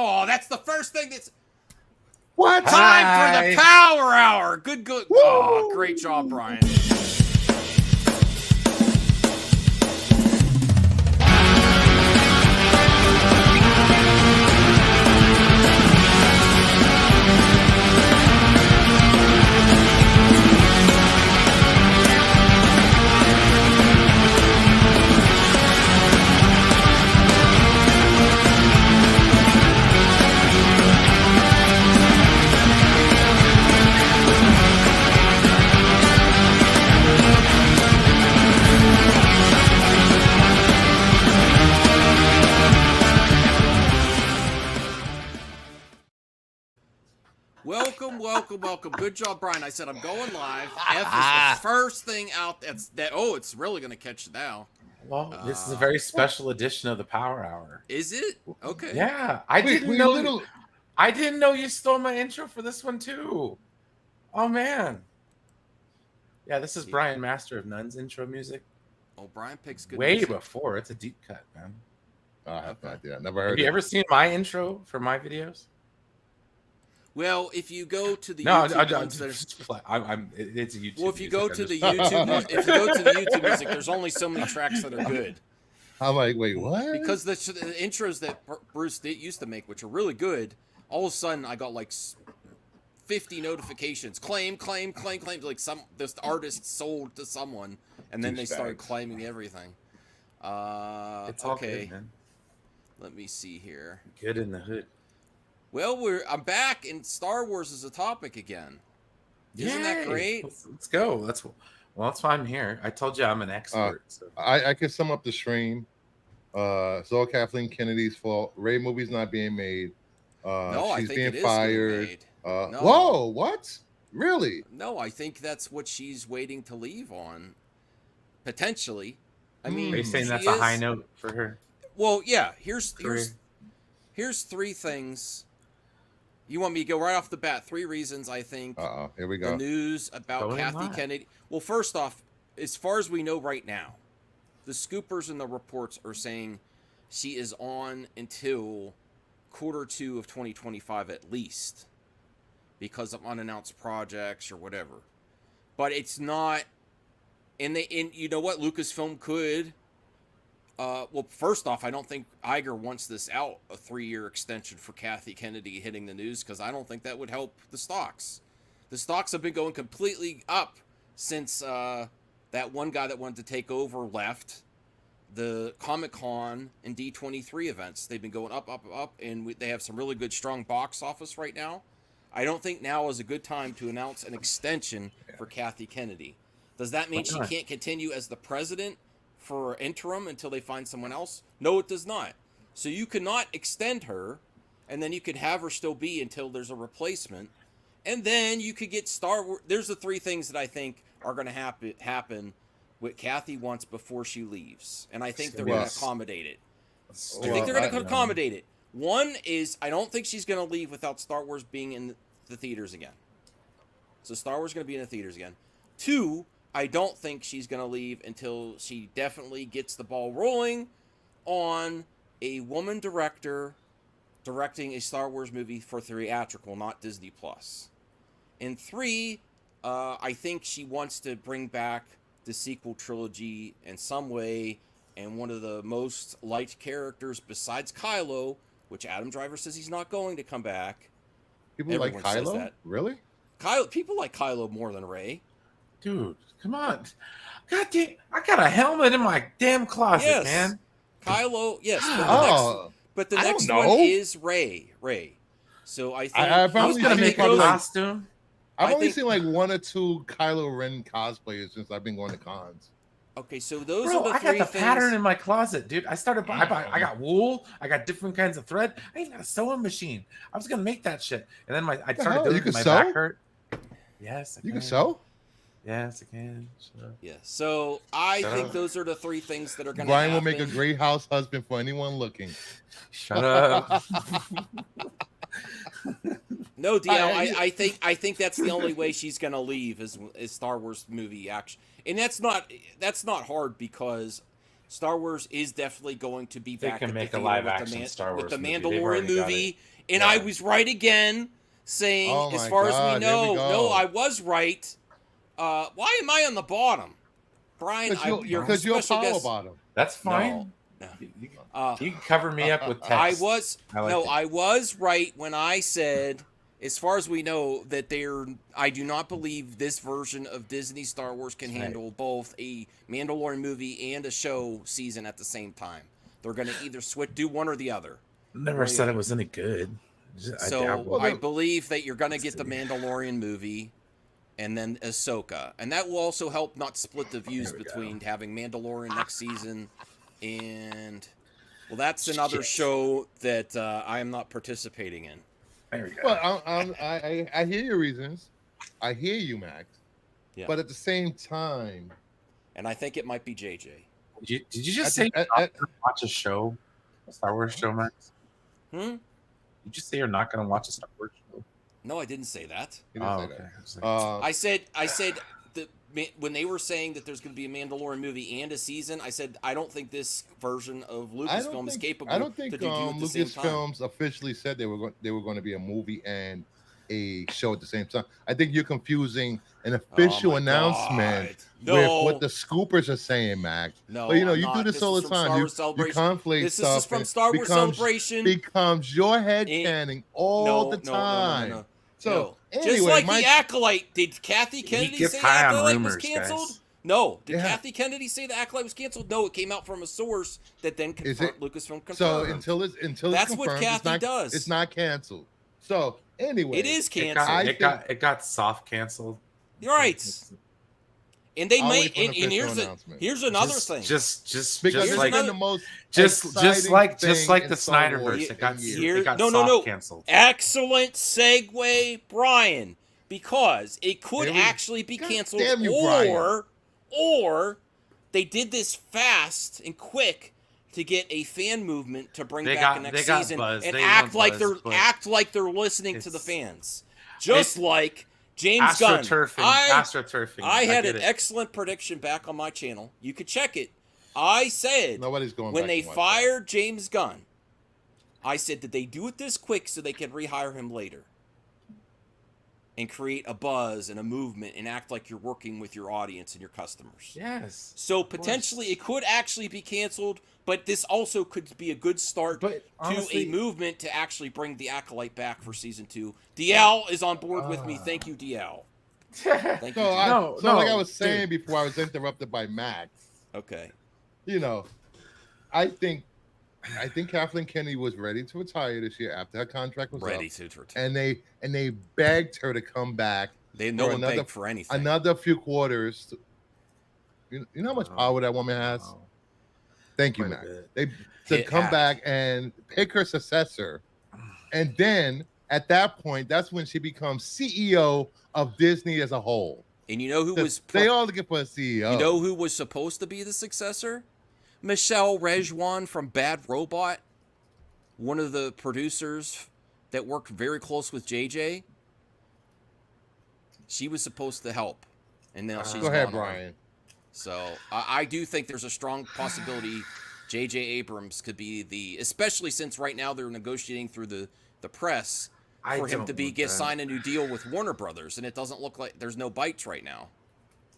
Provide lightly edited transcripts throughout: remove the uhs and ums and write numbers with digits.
Oh, that's the first thing that's... What? Time for the Power Hour. Good. Woo! Oh, great job, Brian. Welcome. Good job, Brian. I said I'm going live. F is the first thing out. It's really going to catch you now. Well, this is a very special edition of the Power Hour. Is it? Okay. Yeah, I didn't know you stole my intro for this one too. Oh man. Yeah, this is Brian, Master of None's intro music. Oh, Brian picks good way music. Before. It's a deep cut, man. Oh, I have no idea. Never heard. Have you ever seen my intro for my videos? Well, if you go to the YouTube it's a YouTube. Well, if you go to the YouTube music, there's only so many tracks that are good. I'm like, wait, what? Because the intros that Bruce used to make, which are really good, all of a sudden I got like 50 notifications. Claim. Like this artist sold to someone, and then they started claiming everything. It's all good, man. Let me see here. Good in the hood. Well, I'm back, and Star Wars is a topic again. Isn't that great? Let's go. That's why I'm here. I told you I'm an expert. So. I can sum up the stream. It's all Kathleen Kennedy's fault. Rey movie's not being made. No, she's I think being it is fired. Being made. No. Whoa, what? Really? No, I think that's what she's waiting to leave on. Potentially. I mean, are you saying that's a high note for her? Well, yeah. Here's 3 things. You want me to go right off the bat? 3 reasons I think here we go. The news about Kathy Kennedy. Well, first off, as far as we know right now, the scoopers and the reports are saying she is on until Q2 of 2025 at least, because of unannounced projects or whatever. But it's not. And you know what? Lucasfilm could. Well, first off, I don't think Iger wants this out, a 3-year extension for Kathy Kennedy hitting the news, because I don't think that would help the stocks. The stocks have been going completely up since that one guy that wanted to take over left. The Comic-Con and D23 events, they've been going up, and they have some really good, strong box office right now. I don't think now is a good time to announce an extension for Kathy Kennedy. Does that mean she can't continue as the president for interim until they find someone else? No, it does not. So you cannot extend her, and then you could have her still be until there's a replacement, and then you could get Star Wars. There's the 3 things that I think are going to happen what Kathy wants before she leaves, and I think they're going to accommodate it. I think they're going to accommodate it. One is, I don't think she's going to leave without Star Wars being in the theaters again. So Star Wars is going to be in the theaters again. 2, I don't think she's going to leave until she definitely gets the ball rolling on a woman director directing a Star Wars movie for theatrical, not Disney+. And 3, I think she wants to bring back the sequel trilogy in some way, and one of the most liked characters besides Kylo, which Adam Driver says he's not going to come back. Everyone like Kylo? Really? People like Kylo more than Rey. Dude, come on. God damn, I got a helmet in my damn closet, man. Kylo, yes. But the next one is Rey. So I think I was going to make a costume. I've only seen like 1 or 2 Kylo Ren cosplayers since I've been going to cons. Okay, so those are the 3 things. I got the pattern in my closet, dude. I got wool. I got different kinds of thread. I even got a sewing machine. I was going to make that shit. And then I started doing it. My back hurt. Yes, you can sew? Yes, I can. Sure. Yeah. So I think those are the 3 things that are going to happen. Brian will make a great house husband for anyone looking. Shut up. No, DL, I think that's the only way she's going to leave is Star Wars movie action. And that's not hard, because Star Wars is definitely going to be They back can at make the a theater live-action Star Wars with the movie. They've Mandalorian already got movie, it. and Yeah. I was right again, saying Oh as my far as we God, here we know, go. no, I was right. Why am I on the bottom, Brian? You're Because you're a special power guest. bottom. That's fine. No. You can cover me up with text. I was right when I said, as far as we know, that I do not believe this version of Disney Star Wars can handle both a Mandalorian movie and a show season at the same time. They're going to either do one or the other. Never said it was any good. I believe that you're going to get the Mandalorian movie and then Ahsoka. And that will also help not split the views between having Mandalorian next season and... Well, that's another show that I am not participating in. There we go. Well, I hear your reasons. I hear you, Max. Yeah. But at the same time, and I think it might be JJ. Did you just say you're not going to watch a show, a Star Wars show, Max? Did you say you're not going to watch a Star Wars show? No, I didn't say that. I said that when they were saying that there's going to be a Mandalorian movie and a season, I said I don't think this version of Lucasfilm is capable. I don't think to do at the same time. Lucasfilms officially said they were going to be a movie and a show at the same time. I think you're confusing an official announcement with what the scoopers are saying, Max. No, but you I'm do this all the time. You conflate this stuff. This is from Star Wars Celebration. Becomes your headcanon all the time. No. So anyway, just like the Acolyte, did Kathy Kennedy say the Acolyte was canceled? Guys. No. Did Kathy Kennedy say the Acolyte was canceled? No, it came out from a source that then Lucasfilm confirmed. So until it's that's confirmed, what Kathy does. It's not canceled. So anyway, it is canceled. It got soft canceled. You're right. And they may. And here's another thing. Just like the Snyderverse. It got soft canceled. Excellent segue, Brian. Because it could actually be canceled, or they did this fast and quick to get a fan movement to bring back the next season and act like they're listening to the fans, just like James Gunn. AstroTurfing. I had an excellent prediction back on my channel. You could check it. I said nobody's going when they fired James Gunn. I said, did they do it this quick so they could rehire him later? And create a buzz and a movement and act like you're working with your audience and your customers. Yes. So potentially it could actually be canceled, but this also could be a good start to a movement to actually bring the Acolyte back for season 2. DL is on board with me. Thank you, DL. Thank you. Like I was saying before, I was interrupted by Max. Okay. I think Kathleen Kennedy was ready to retire this year after her contract was ready up, to retire. And they begged her to come back. No one begged for anything. Another few quarters. You know how much power that woman has? Wow. Thank you, Max. They said come back and pick her successor. And then at that point, that's when she becomes CEO of Disney as a whole. And you know who was... They all looking for a CEO. You know who was supposed to be the successor? Michelle Rejwan from Bad Robot, one of the producers that worked very close with JJ. She was supposed to help, and now she's go ahead, Brian. So I do think there's a strong possibility JJ Abrams could be especially since right now they're negotiating through the press for him to sign a new deal with Warner Brothers, and it doesn't look like there's no bites right now.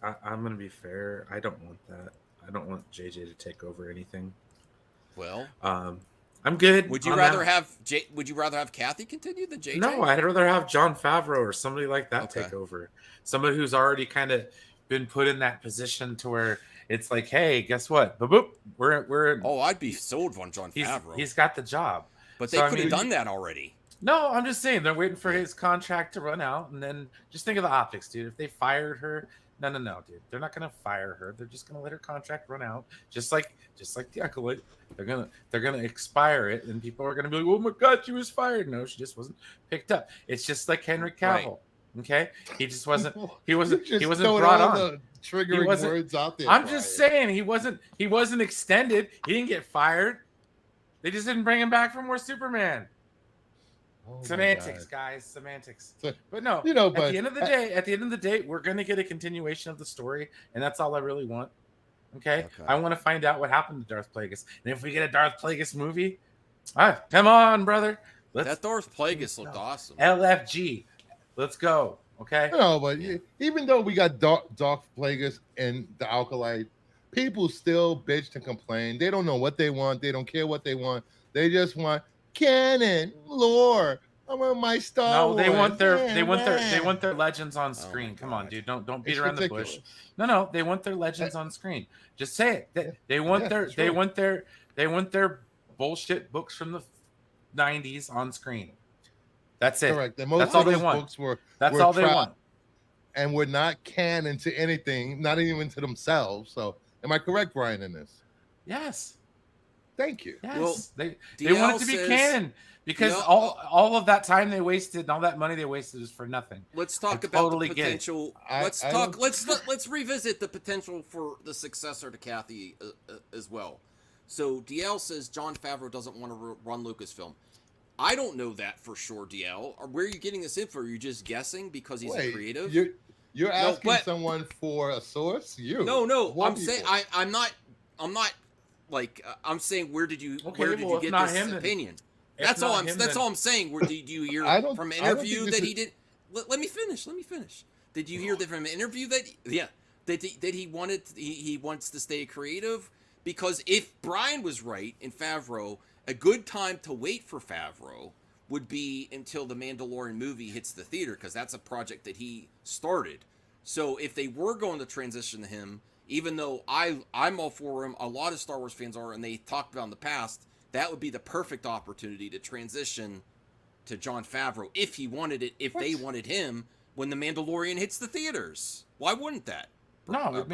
I'm gonna be fair. I don't want that. I don't want JJ to take over anything. Well, I'm good. Would you rather have Kathy continue than JJ? No, I'd rather have Jon Favreau or somebody like that take over. Somebody who's already kind of been put in that position to where it's like, hey, guess what? Boop, we're. Oh, I'd be sold on Jon Favreau. He's got the job, but they could have done that already. No, I'm just saying they're waiting for his contract to run out, and then just think of the optics, dude. If they fired her. No, dude. They're not gonna fire her. They're just gonna let her contract run out, just like the Acolyte. They're gonna expire it, and people are gonna be like, "Oh my God, she was fired." No, she just wasn't picked up. It's just like Henry Cavill. Right. Okay, he just wasn't. He wasn't brought on. The triggering words out there. I'm just saying he wasn't extended. He didn't get fired. They just didn't bring him back for more Superman. Oh, semantics, guys, semantics. But no, at the end of the day, we're gonna get a continuation of the story, and that's all I really want. Okay? I want to find out what happened to Darth Plagueis. And if we get a Darth Plagueis movie, come on, brother. That Darth Plagueis looked awesome. LFG. Let's go. Okay? No, but even though we got Darth Plagueis and the Acolyte, people still bitch and complain. They don't know what they want. They don't care what they want. They just want canon, lore. I want my Star Wars. No, they want their legends on screen. Come on, dude. Don't beat around the bush. No, they want their legends on screen. Just say it. They want their bullshit books from the 90s on screen. That's it. Correct. That's all they want. That's all they want. And we're not canon to anything, not even to themselves. So, am I correct, Brian, in this? Yes. Thank you. Yes. Well, they want it to be canon because all of that time they wasted and all that money they wasted is for nothing. Let's talk about the potential. Let's revisit the potential for the successor to Kathy as well. So DL says Jon Favreau doesn't want to run Lucasfilm. I don't know that for sure, DL. Where are you getting this info? Are you just guessing because he's a creative? You're asking someone for a source? No. I'm saying I'm not like I'm saying where did you get this opinion? That's all I'm saying. Where did you hear from an interview that he did? Let me finish. Did you hear that from an interview that he wants to stay creative? Because if Brian was right in Favreau, a good time to wait for Favreau would be until the Mandalorian movie hits the theater, because that's a project that he started. So if they were going to transition to him, even though I'm all for him, a lot of Star Wars fans are, and they talked about in the past, that would be the perfect opportunity to transition to Jon Favreau if he wanted it, they wanted him when the Mandalorian hits the theaters. Why wouldn't that? No,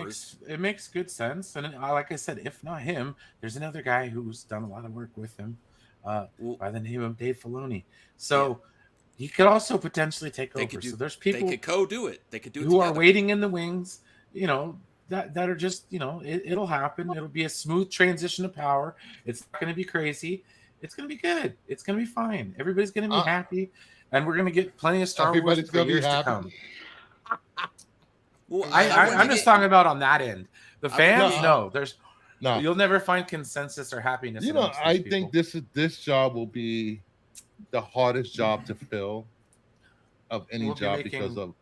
it makes good sense. And like I said, if not him, there's another guy who's done a lot of work with him by the name of Dave Filoni. So he could also potentially take over. So there's people they could co-do it. They could do it who together. are waiting in the wings. That are just it'll happen. It'll be a smooth transition of power. It's not going to be crazy. It's going to be good. It's going to be fine. Everybody's going to be happy, and we're going to get plenty of Star Wars for years to come. Well, I'm just talking about on that end. The fans, no. You'll never find consensus or happiness. I think this job will be the hardest job to fill of any job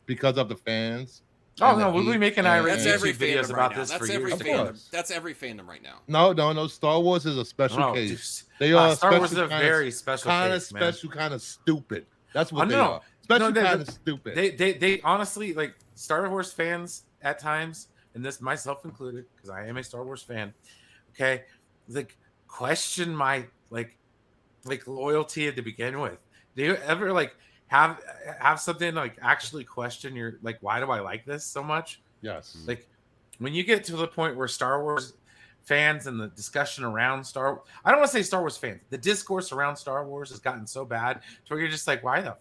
because of the fans. Oh no, we'll be making irate videos about this for years. That's every fandom right now. No. Star Wars is a special case. They are Star Wars is a very special case, man. Kind of stupid. That's what they are. Special kind of stupid. They honestly, like, Star Wars fans at times, and this myself included, because I am a Star Wars fan. Okay, like, question my like loyalty to begin with. Do you ever have something like actually question your why do I like this so much? Yes. Like, when you get to the point where Star Wars fans and the discussion around I don't want to say Star Wars fans, the discourse around Star Wars has gotten so bad to where you're just like, why the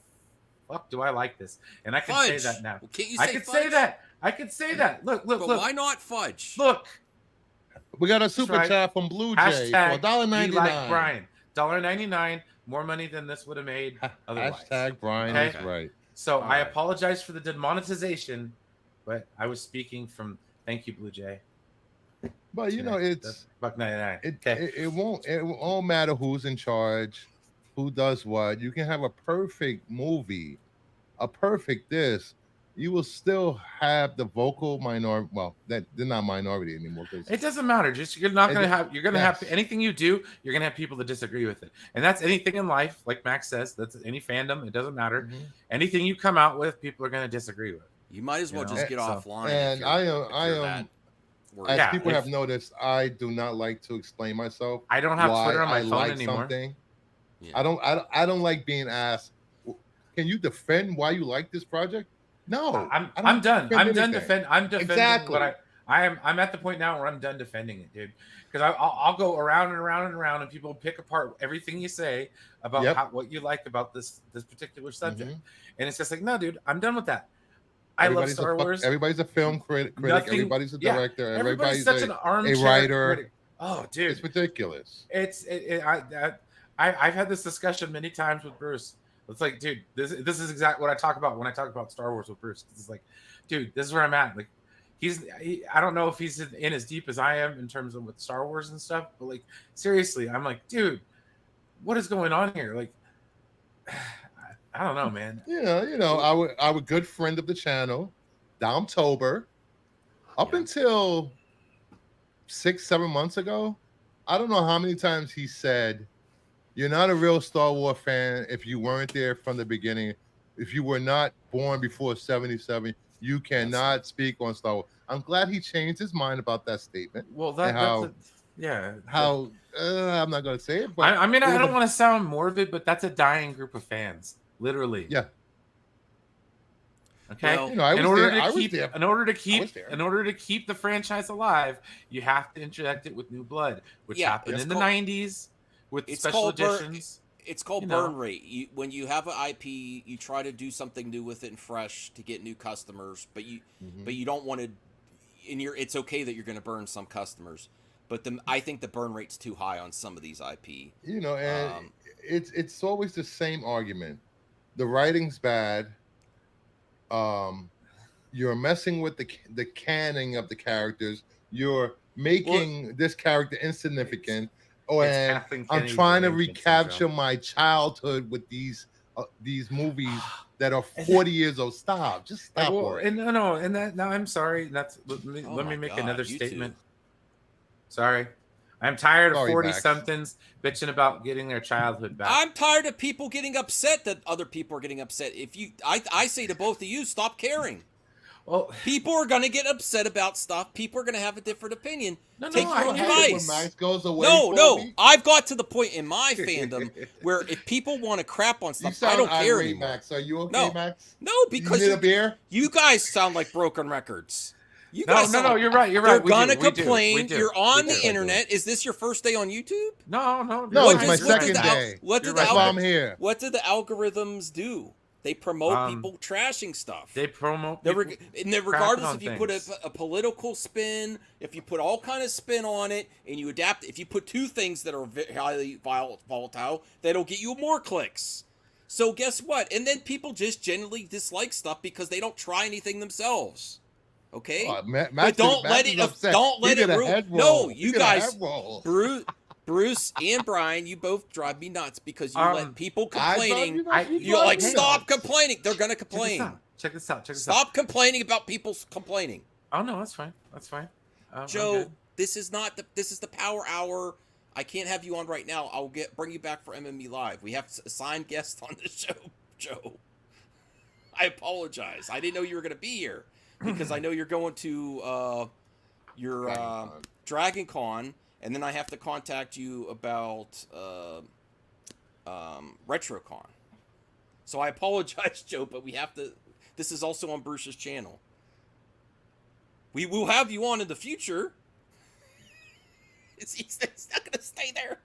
fuck do I like this? And I can say that now. Well, can't you say I could say that. Look. Why not fudge? Look. We got a super chat from Blue Jay for $1.99. Like Brian. $1.99. More money than this would have made otherwise. Hashtag Brian is right. So I apologize for the demonetization, but I was speaking from thank you, Blue Jay. But it's $1.99. It won't matter who's in charge, who does what. You can have a perfect movie, a perfect this. You will still have the vocal minority. Well, that they're not minority anymore. It doesn't matter. Just you're going to have anything you do. You're going to have people that disagree with it, and that's anything in life. Like Max says, that's any fandom. It doesn't matter. Mm-hmm. Anything you come out with, people are going to disagree with. You might as well just get offline. And I am. As people have noticed, I do not like to explain myself. I don't have Twitter on my phone anymore. Something. Yeah. I don't like being asked. Can you defend why you like this project? No, I'm done. I'm done defending. I'm defending exactly. what I'm at the point now where I'm done defending it, dude. Because I'll go around and around and around, and people pick apart everything you say about what you like about this particular subject, and it's just like, no, dude, I'm done with that. I love Star Wars. Everybody's a film critic. Everybody's a director. Everybody's such an armchair writer. Critic. Oh, dude, it's ridiculous. I've had this discussion many times with Bruce. It's like, dude, this is exactly what I talk about when I talk about Star Wars with Bruce. It's like, dude, this is where I'm at. Like, I don't know if he's in as deep as I am in terms of with Star Wars and stuff, but like seriously, I'm like, dude, what is going on here? Like, I don't know, man. Our good friend of the channel, Domtober, up until 6-7 months ago, I don't know how many times he said, "You're not a real Star Wars fan if you weren't there from the beginning. If you were not born before 77, you cannot speak on Star Wars." I'm glad he changed his mind about that statement. Well, I'm not going to say it, but I mean, I don't want to sound morbid, but that's a dying group of fans, literally. Yeah. Okay. Well, in order to keep the franchise alive, you have to inject it with new blood, which happened in the 90s with special editions. It's called burn rate. When you have an IP, you try to do something new with it and fresh to get new customers, but you don't want to. It's okay that you're going to burn some customers, but I think the burn rate's too high on some of these IP. And it's always the same argument. The writing's bad. You're messing with the canon of the characters. You're making this character insignificant. And I'm trying to recapture my childhood with these movies that are 40 years old. Stop. Just stop. I'm sorry. Let me make another statement. Sorry. I'm tired of 40-somethings bitching about getting their childhood back. I'm tired of people getting upset that other people are getting upset. I say to both of you, stop caring. Well, people are going to get upset about stuff. People are going to have a different opinion. Take your own advice. When Max goes away, I've got to the point in my fandom where if people want to crap on stuff, I don't care anymore. Max. Are you okay, Max? No, because you need a beer? You guys sound like broken records. You're right. You're right. They're gonna complain. You're on the internet. Is this your first day on YouTube? No. It's my second day. That's why I'm here. What do the algorithms do? They promote people trashing stuff. They promote. Regardless if you put a political spin, if you put all kind of spin on it, and you adapt. If you put two things that are highly volatile, that'll get you more clicks. So guess what? And then people just generally dislike stuff because they don't try anything themselves. Okay, but don't let it ruin. No, you guys, Bruce and Brian, you both drive me nuts because you let people complaining. Stop complaining. They're gonna complain. Check this out. Stop complaining about people complaining. Oh no, that's fine. Joe, this is the Power Hour. I can't have you on right now. I'll bring you back for MME Live. We have assigned guests on the show, Joe. I apologize. I didn't know you were gonna be here. Because I know you're going to your Dragon Con, and then I have to contact you about RetroCon. So I apologize, Joe, but we have to. This is also on Bruce's channel. We will have you on in the future. He's not going to stay there.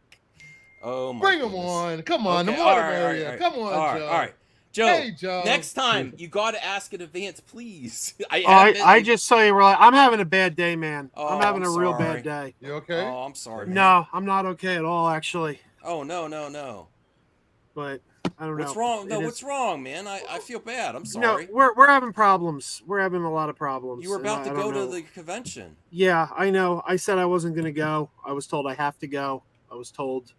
Oh my! Bring him on! Come on, okay, the water area. Come on, Joe. All right. Joe, hey, Joe, next time you got to ask in advance, please. I just saw you. I'm having a bad day, man. I'm having a real bad day. You okay? Oh, I'm sorry. Man. No, I'm not okay at all, actually. Oh no. But I don't know. What's wrong? What's wrong, man? I feel bad. I'm sorry. No, we're having problems. We're having a lot of problems. You were about to go to the convention. Yeah, I know. I said I wasn't going to go. I was told I have to go. I was told.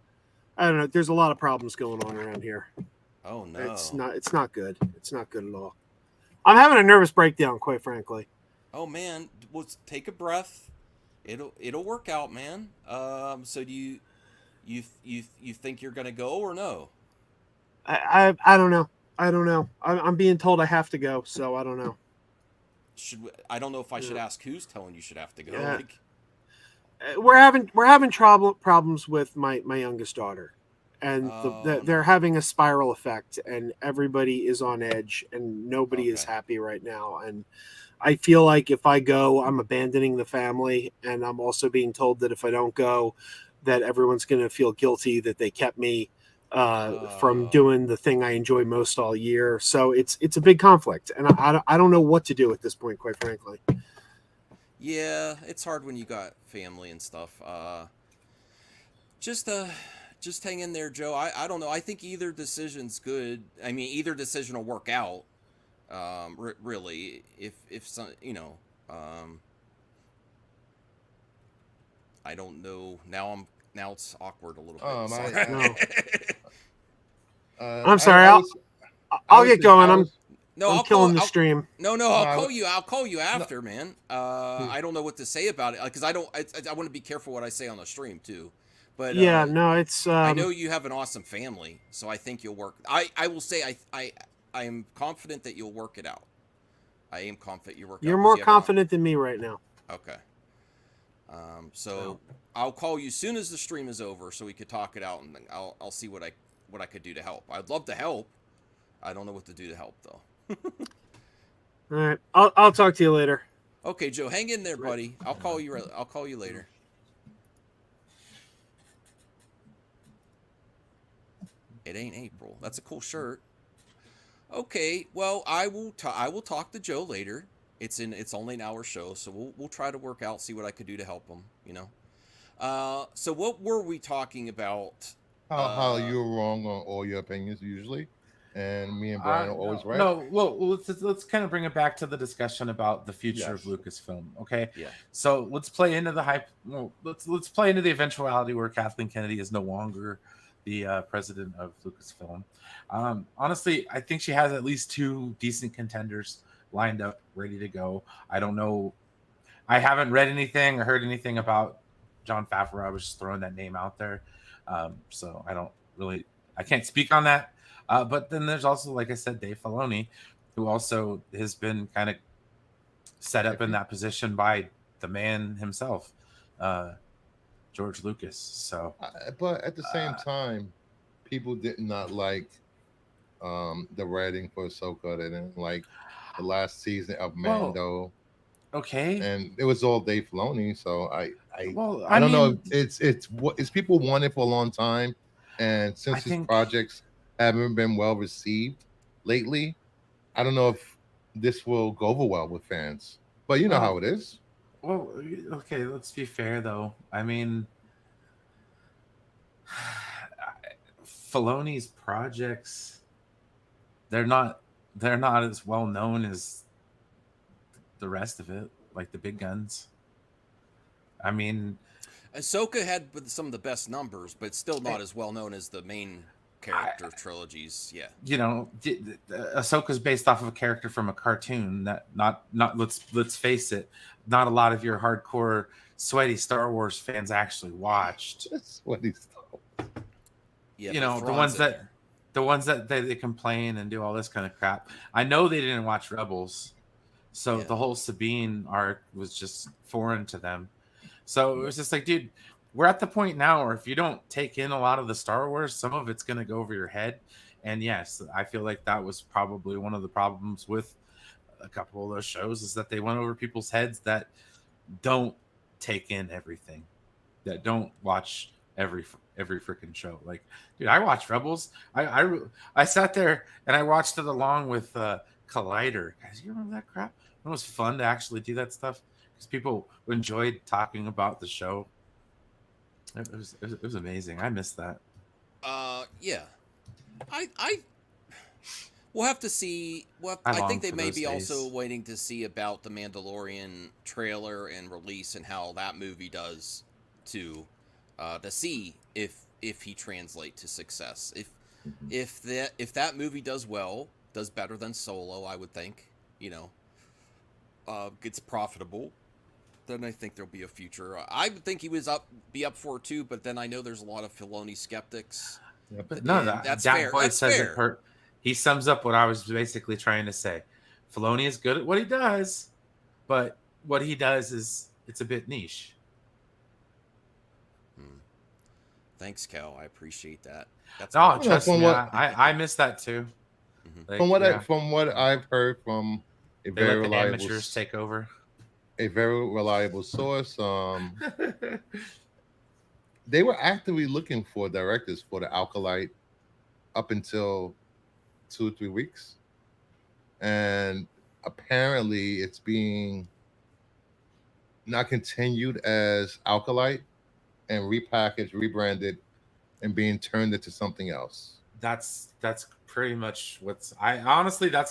I don't know. There's a lot of problems going on around here. Oh no! It's not good. It's not good at all. I'm having a nervous breakdown, quite frankly. Oh man, well, take a breath. It'll work out, man. So do you think you're gonna go or no? I don't know. I'm being told I have to go, so I don't know. I don't know if I should ask who's telling you should have to go. Yeah. We're having problems with my youngest daughter. And they're having a spiral effect, and everybody is on edge, and nobody is happy right now. And I feel like if I go, I'm abandoning the family, and I'm also being told that if I don't go, that everyone's going to feel guilty that they kept me from doing the thing I enjoy most all year. So it's a big conflict, and I don't know what to do at this point, quite frankly. Yeah, it's hard when you got family and stuff. Just hang in there, Joe. I don't know. I think either decision's good. I mean, either decision will work out. Really, if some, I don't know. Now it's awkward a little bit. No. I'm sorry. I'll get going. I'm killing the stream. I'll call you. I'll call you after, man. I don't know what to say about it because I want to be careful what I say on the stream too. But yeah, no, it's. I know you have an awesome family, so I think you'll work. I will say I am confident that you'll work it out. I am confident you work. You're more confident than me right now. Okay. So I'll call you as soon as the stream is over, so we could talk it out, and I'll see what I could do to help. I'd love to help. I don't know what to do to help though. All right, I'll talk to you later. Okay, Joe, hang in there, buddy. I'll call you later. It ain't April. That's a cool shirt. Okay, well, I will talk to Joe later. It's only an hour show, so we'll try to work out, see what I could do to help him. You know. So what were we talking about? How you're wrong on all your opinions usually, and me and Brian are always right. No, well, let's kind of bring it back to the discussion about the future of Lucasfilm. Okay. Yeah. So let's play into the hype. Well, let's play into the eventuality where Kathleen Kennedy is no longer the president of Lucasfilm. Honestly, I think she has at least 2 decent contenders lined up, ready to go. I don't know. I haven't read anything or heard anything about Jon Favreau. I was just throwing that name out there. So I can't speak on that. But then there's also, like I said, Dave Filoni, who also has been kind of set up in that position by the man himself, George Lucas. So, but at the same time, people did not like the writing for Ahsoka. They didn't like the last season of Mando. Well, okay, and it was all Dave Filoni. So I I don't know. It's people wanted for a long time, and since his projects haven't been well received lately, I don't know if this will go over well with fans. But you know how it is. Well, okay, let's be fair though. I mean, Filoni's projects, they're not as well known as the rest of it, like the big guns. I mean, Ahsoka had some of the best numbers, but still not as well known as the main character trilogies. Yeah, you know, Ahsoka's based off of a character from a cartoon that not let's face it, not a lot of your hardcore sweaty Star Wars fans actually watched. Sweaty Star Wars. Yeah, you know, the ones that they complain and do all this kind of crap. I know they didn't watch Rebels, so the whole Sabine arc was just foreign to them. So it was just like, dude, we're at the point now where if you don't take in a lot of the Star Wars, some of it's going to go over your head. And yes, I feel like that was probably one of the problems with a couple of those shows, is that they went over people's heads that don't take in everything, that don't watch every freaking show. Like, dude, I watched Rebels. I sat there and I watched it along with Collider. Guys, you remember that crap? It was fun to actually do that stuff because people enjoyed talking about the show. It was amazing. I missed that. Yeah. We'll have to see. I think they may be also waiting to see about the Mandalorian trailer and release and how that movie does to see if he translates to success. If that movie does well, does better than Solo, I would think, you know, gets profitable, then I think there'll be a future. I would think he would be up for it too, but then I know there's a lot of Filoni skeptics. Yeah, but no, that's fair. That's fair. He sums up what I was basically trying to say. Filoni is good at what he does, but what he does it's a bit niche. Thanks, Cal. I appreciate that. That's trust me. I missed that too. Mm-hmm. Like, from what I've heard from a very reliable amateurs take over. A very reliable source. They were actively looking for directors for the Acolyte up until 2 or 3 weeks, and apparently it's being not continued as Acolyte and repackaged, rebranded, and being turned into something else. That's pretty much that's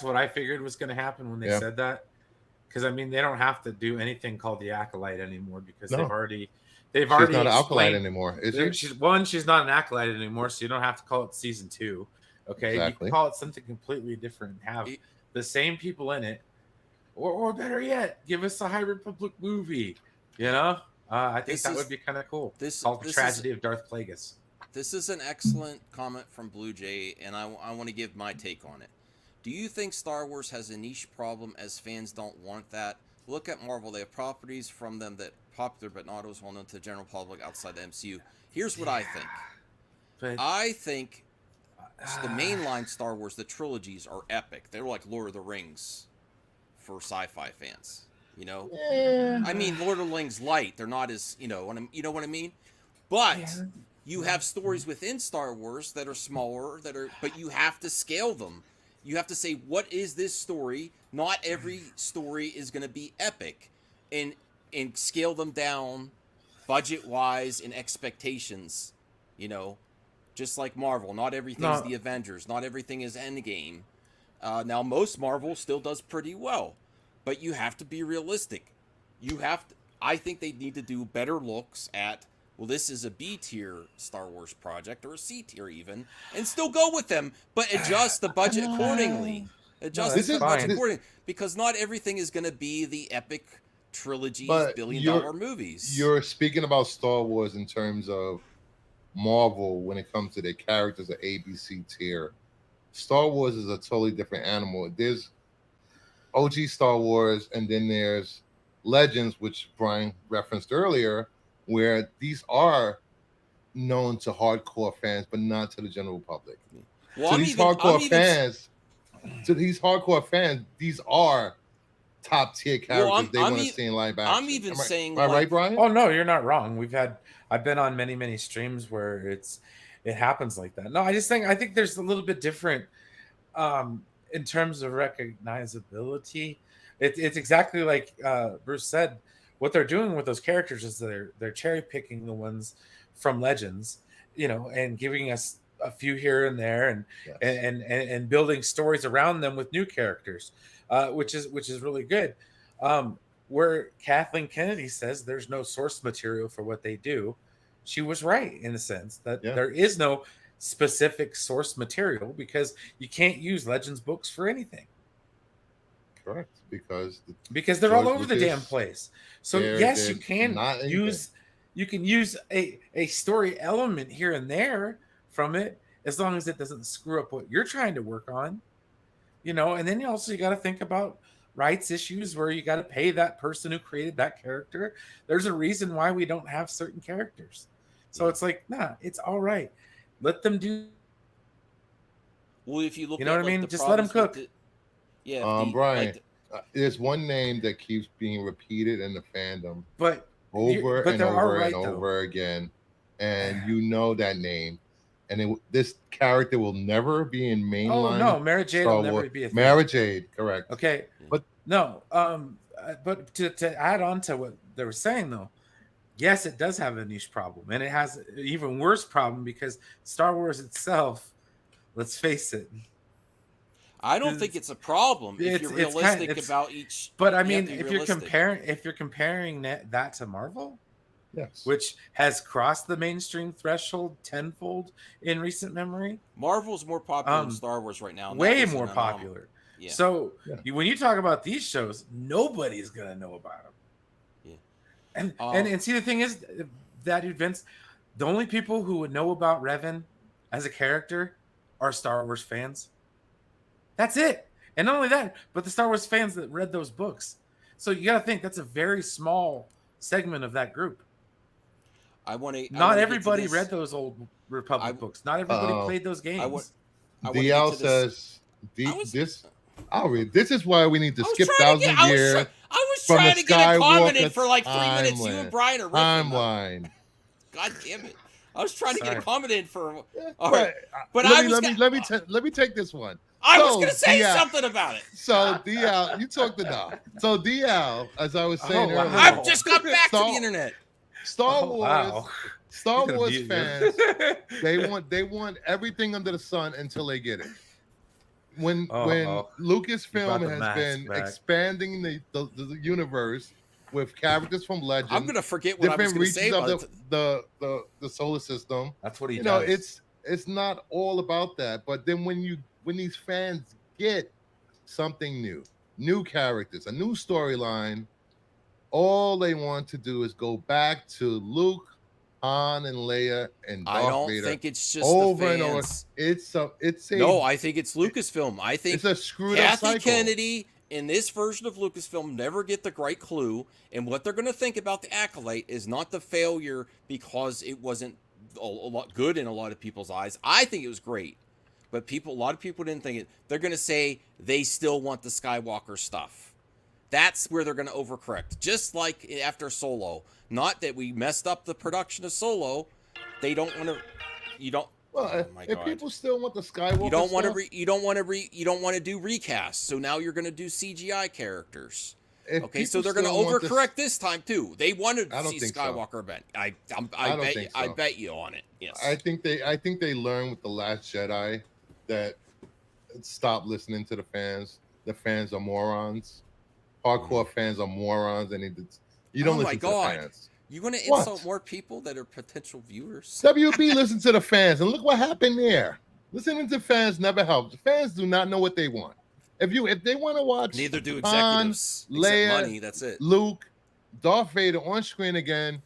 what I figured was going to happen when they said that. because I mean they don't have to do anything called the Acolyte anymore because No. they've She's already not an Acolyte explained anymore, is she? she's not an Acolyte anymore, so you don't have to call it season 2. Okay, Exactly. you can call it something completely different. Have the same people in it, or better yet, give us a High Republic movie. You know, I think that would be kind of cool. Called The Tragedy of Darth Plagueis. This is an excellent comment from Blue Jay, and I want to give my take on it. Do you think Star Wars has a niche problem as fans don't want that? Look at Marvel. They have properties from them that are popular but not as well known to the general public outside the MCU. Here's what I think. I think the mainline Star Wars, the trilogies, are epic. They're like Lord of the Rings for sci-fi fans. You know? Yeah. I mean, Lord of the Rings light. They're not as, you know what I mean? But you have stories within Star Wars that are smaller, but you have to scale them. You have to say, what is this story? Not every story is going to be epic, and scale them down budget-wise and expectations, you know, just like Marvel. Not everything's the Avengers. Not everything is Endgame. Now, most Marvel still does pretty well, but you have to be realistic. I think they need to do better looks at, well, this is a B-tier Star Wars project, or a C-tier even, and still go with them, but adjust the budget accordingly. Because not everything is going to be the epic trilogies, billion-dollar movies. You're speaking about Star Wars in terms of Marvel when it comes to their characters, of ABC tier. Star Wars is a totally different animal. There's OG Star Wars, and then there's Legends, which Brian referenced earlier, where these are known to hardcore fans, but not to the general public. Well, to these hardcore fans, these are top tier characters they want to see in live action. I'm even saying, am I right, Brian? Oh no, you're not wrong. I've been on many streams where it happens like that. No, I think there's a little bit different in terms of recognizability. It's exactly like Bruce said. What they're doing with those characters is they're cherry picking the ones from Legends, you know, and giving us a few here and there, and building stories around them with new characters, which is really good. Where Kathleen Kennedy says there's no source material for what they do, she was right in the sense that there is no specific source material because you can't use Legends books for anything. Correct, because they're all over the damn place. So yes, you can use a story element here and there from it, as long as it doesn't screw up what you're trying to work on, you know. And then you got to think about rights issues where you got to pay that person who created that character. There's a reason why we don't have certain characters. So it's like, nah, it's all right. Let them do. Well, if you look, you know what I mean? Just let them cook. Brian, there's one name that keeps being repeated in the fandom, but over again, and you know that name, and this character will never be in mainline. Oh no, Mara Jade will never be a thing. Mara Jade, correct? Okay, but no, but to add on to what they were saying though, yes, it does have a niche problem, and it has an even worse problem because Star Wars itself, let's face it. I don't think it's a problem if you're realistic about each. But I mean, if you're comparing that to Marvel, yes, which has crossed the mainstream threshold tenfold in recent memory, Marvel's more popular than Star Wars right now. Way more popular. Yeah. So when you talk about these shows, nobody's gonna know about them. Yeah. And see, the thing is that Vince, the only people who would know about Revan as a character are Star Wars fans. That's it. And not only that, but the Star Wars fans that read those books. So you got to think that's a very small segment of that group. Not everybody read those old Republic books. Not everybody played those games. DL says, I'll read. This is why we need to skip 1,000 years. I was trying to get a comment in for like 3 minutes. You and Brian are timeline. God damn it. I was trying to get a comment in for. All right. But let me take this one. I was going to say something about it. So DL, you talked enough. So DL, as I was saying earlier, I've just got back to the internet. Star Wars fans, they want everything under the sun until they get it. when Lucasfilm has been back. expanding the universe with characters from Legend, I'm gonna forget what I was different gonna reaches say of about the solar system. That's what he You does. know, it's not all about that. But then when these fans get something new characters, a new storyline, all they want to do is go back to Luke, Han, and Leia and Darth I don't Vader think it's just over the and over. fans. No, I think it's Lucasfilm. I think it's a screwed up Kathy cycle. Kennedy in this version of Lucasfilm never get the right clue, and what they're going to think about the Acolyte is not the failure because it wasn't a lot good in a lot of people's eyes. I think it was great, but a lot of people didn't think it. They're going to say they still want the Skywalker stuff. That's where they're going to overcorrect. Just like after Solo. Not that we messed up the production of Solo. They don't want to. You don't. Well, oh my if God. people still want the Skywalker, you don't want stuff, to. You don't want to do recasts. So now you're going to do CGI characters. Okay, so they're going to overcorrect this time too. They wanted to see Skywalker event. I bet you on it. Yes. I think they learned with the Last Jedi that stop listening to the fans. The fans are morons. Hardcore fans are morons, and you don't listen to the fans. You want to insult more people that are potential viewers? WB listen to the fans, and look what happened there. Listening to fans never helps. Fans do not know what they want. If they want to watch, neither do executives. Han, Leia, money, that's it. Luke, Darth Vader on screen again.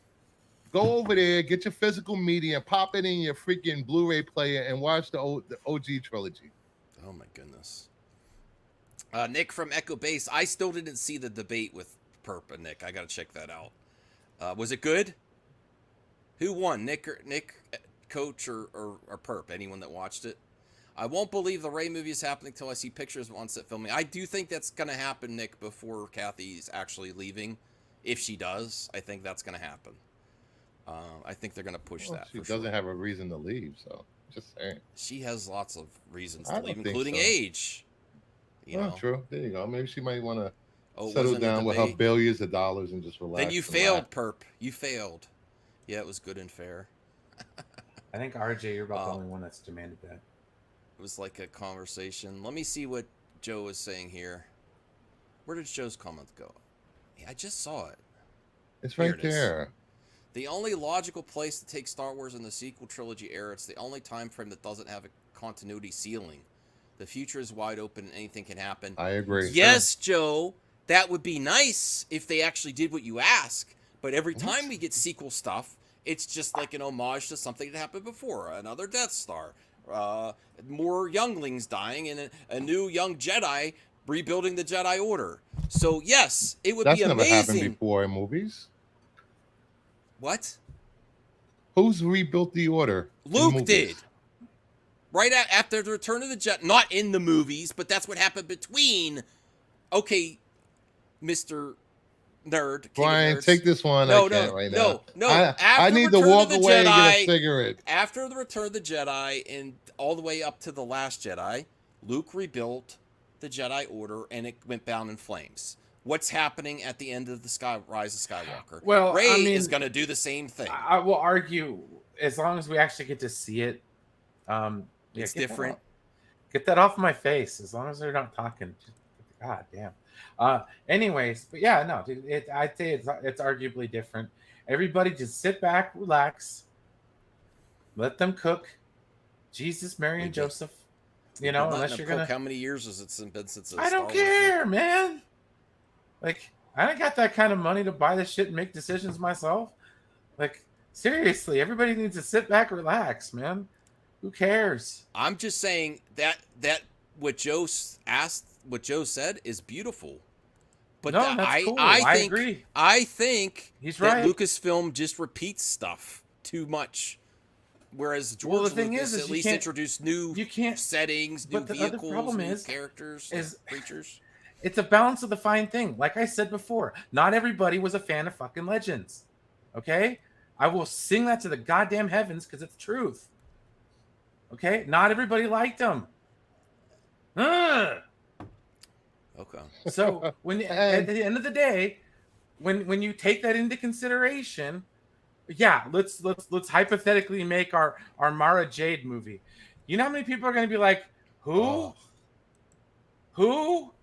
Go over there, get your physical media, and pop it in your freaking Blu-ray player, and watch the OG trilogy. Oh my goodness. Nick from Echo Base. I still didn't see the debate with Perp and Nick. I got to check that out. Was it good? Who won? Nick, Coach, or Perp? Anyone that watched it? I won't believe the Rey movie is happening until I see pictures of on-set filming. I do think that's going to happen, Nick, before Kathy's actually leaving. If she does, I think that's going to happen. I think they're going to push that. She doesn't have a reason to leave, so just saying. She has lots of reasons to leave, including age. True. There you go. Maybe she might want to settle down with her billions of dollars and just relax. Then you failed, Perp. You failed. Yeah, it was good and fair. I think RJ, you're about the only one that's demanded that. It was like a conversation. Let me see what Joe is saying here. Where did Joe's comment go? Yeah, I just saw it. It's right there. The only logical place to take Star Wars in the sequel trilogy era, it's the only time frame that doesn't have a continuity ceiling. The future is wide open and anything can happen. I agree. Yes, Joe, that would be nice if they actually did what you ask. But every time we get sequel stuff, it's just like an homage to something that happened before. Another Death Star. More younglings dying and a new young Jedi rebuilding the Jedi Order. So, yes, it would be amazing. That's never happened before in movies. What? Who's rebuilt the Order? Luke did. Right after the Return of the Jedi. Not in the movies, but that's what happened between... Okay, Mr. Nerd. Brian, take this one. No. I need to walk away and get a cigarette. After the Return of the Jedi and all the way up to The Last Jedi, Luke rebuilt the Jedi Order and it went down in flames. What's happening at the end of the Rise of Skywalker? Well, Rey is going to do the same thing. I will argue, as long as we actually get to see it, it's different. Get that off my face. As long as they're not talking. God damn. Anyways, but yeah, no, dude, I'd say it's arguably different. Everybody just sit back, relax, let them cook. Jesus, Mary, and Joseph. Unless you're gonna. How many years has it been since? I don't care, man. Like, I don't got that kind of money to buy this shit and make decisions myself. Like, seriously, everybody needs to sit back, relax, man. Who cares? I'm just saying that what Joe said is beautiful. But no, that's cool. I agree. I think he's that right. Lucasfilm just repeats stuff too much. Whereas George Lucas at least introduced new settings, new vehicles, new characters, creatures. It's a balance of the fine thing. Like I said before, not everybody was a fan of fucking Legends. Okay? I will sing that to the goddamn heavens because it's truth. Okay? Not everybody liked them. Okay. So at the end of the day, when you take that into consideration, yeah, let's hypothetically make our Mara Jade movie. You know how many people are going to be like, who? Who?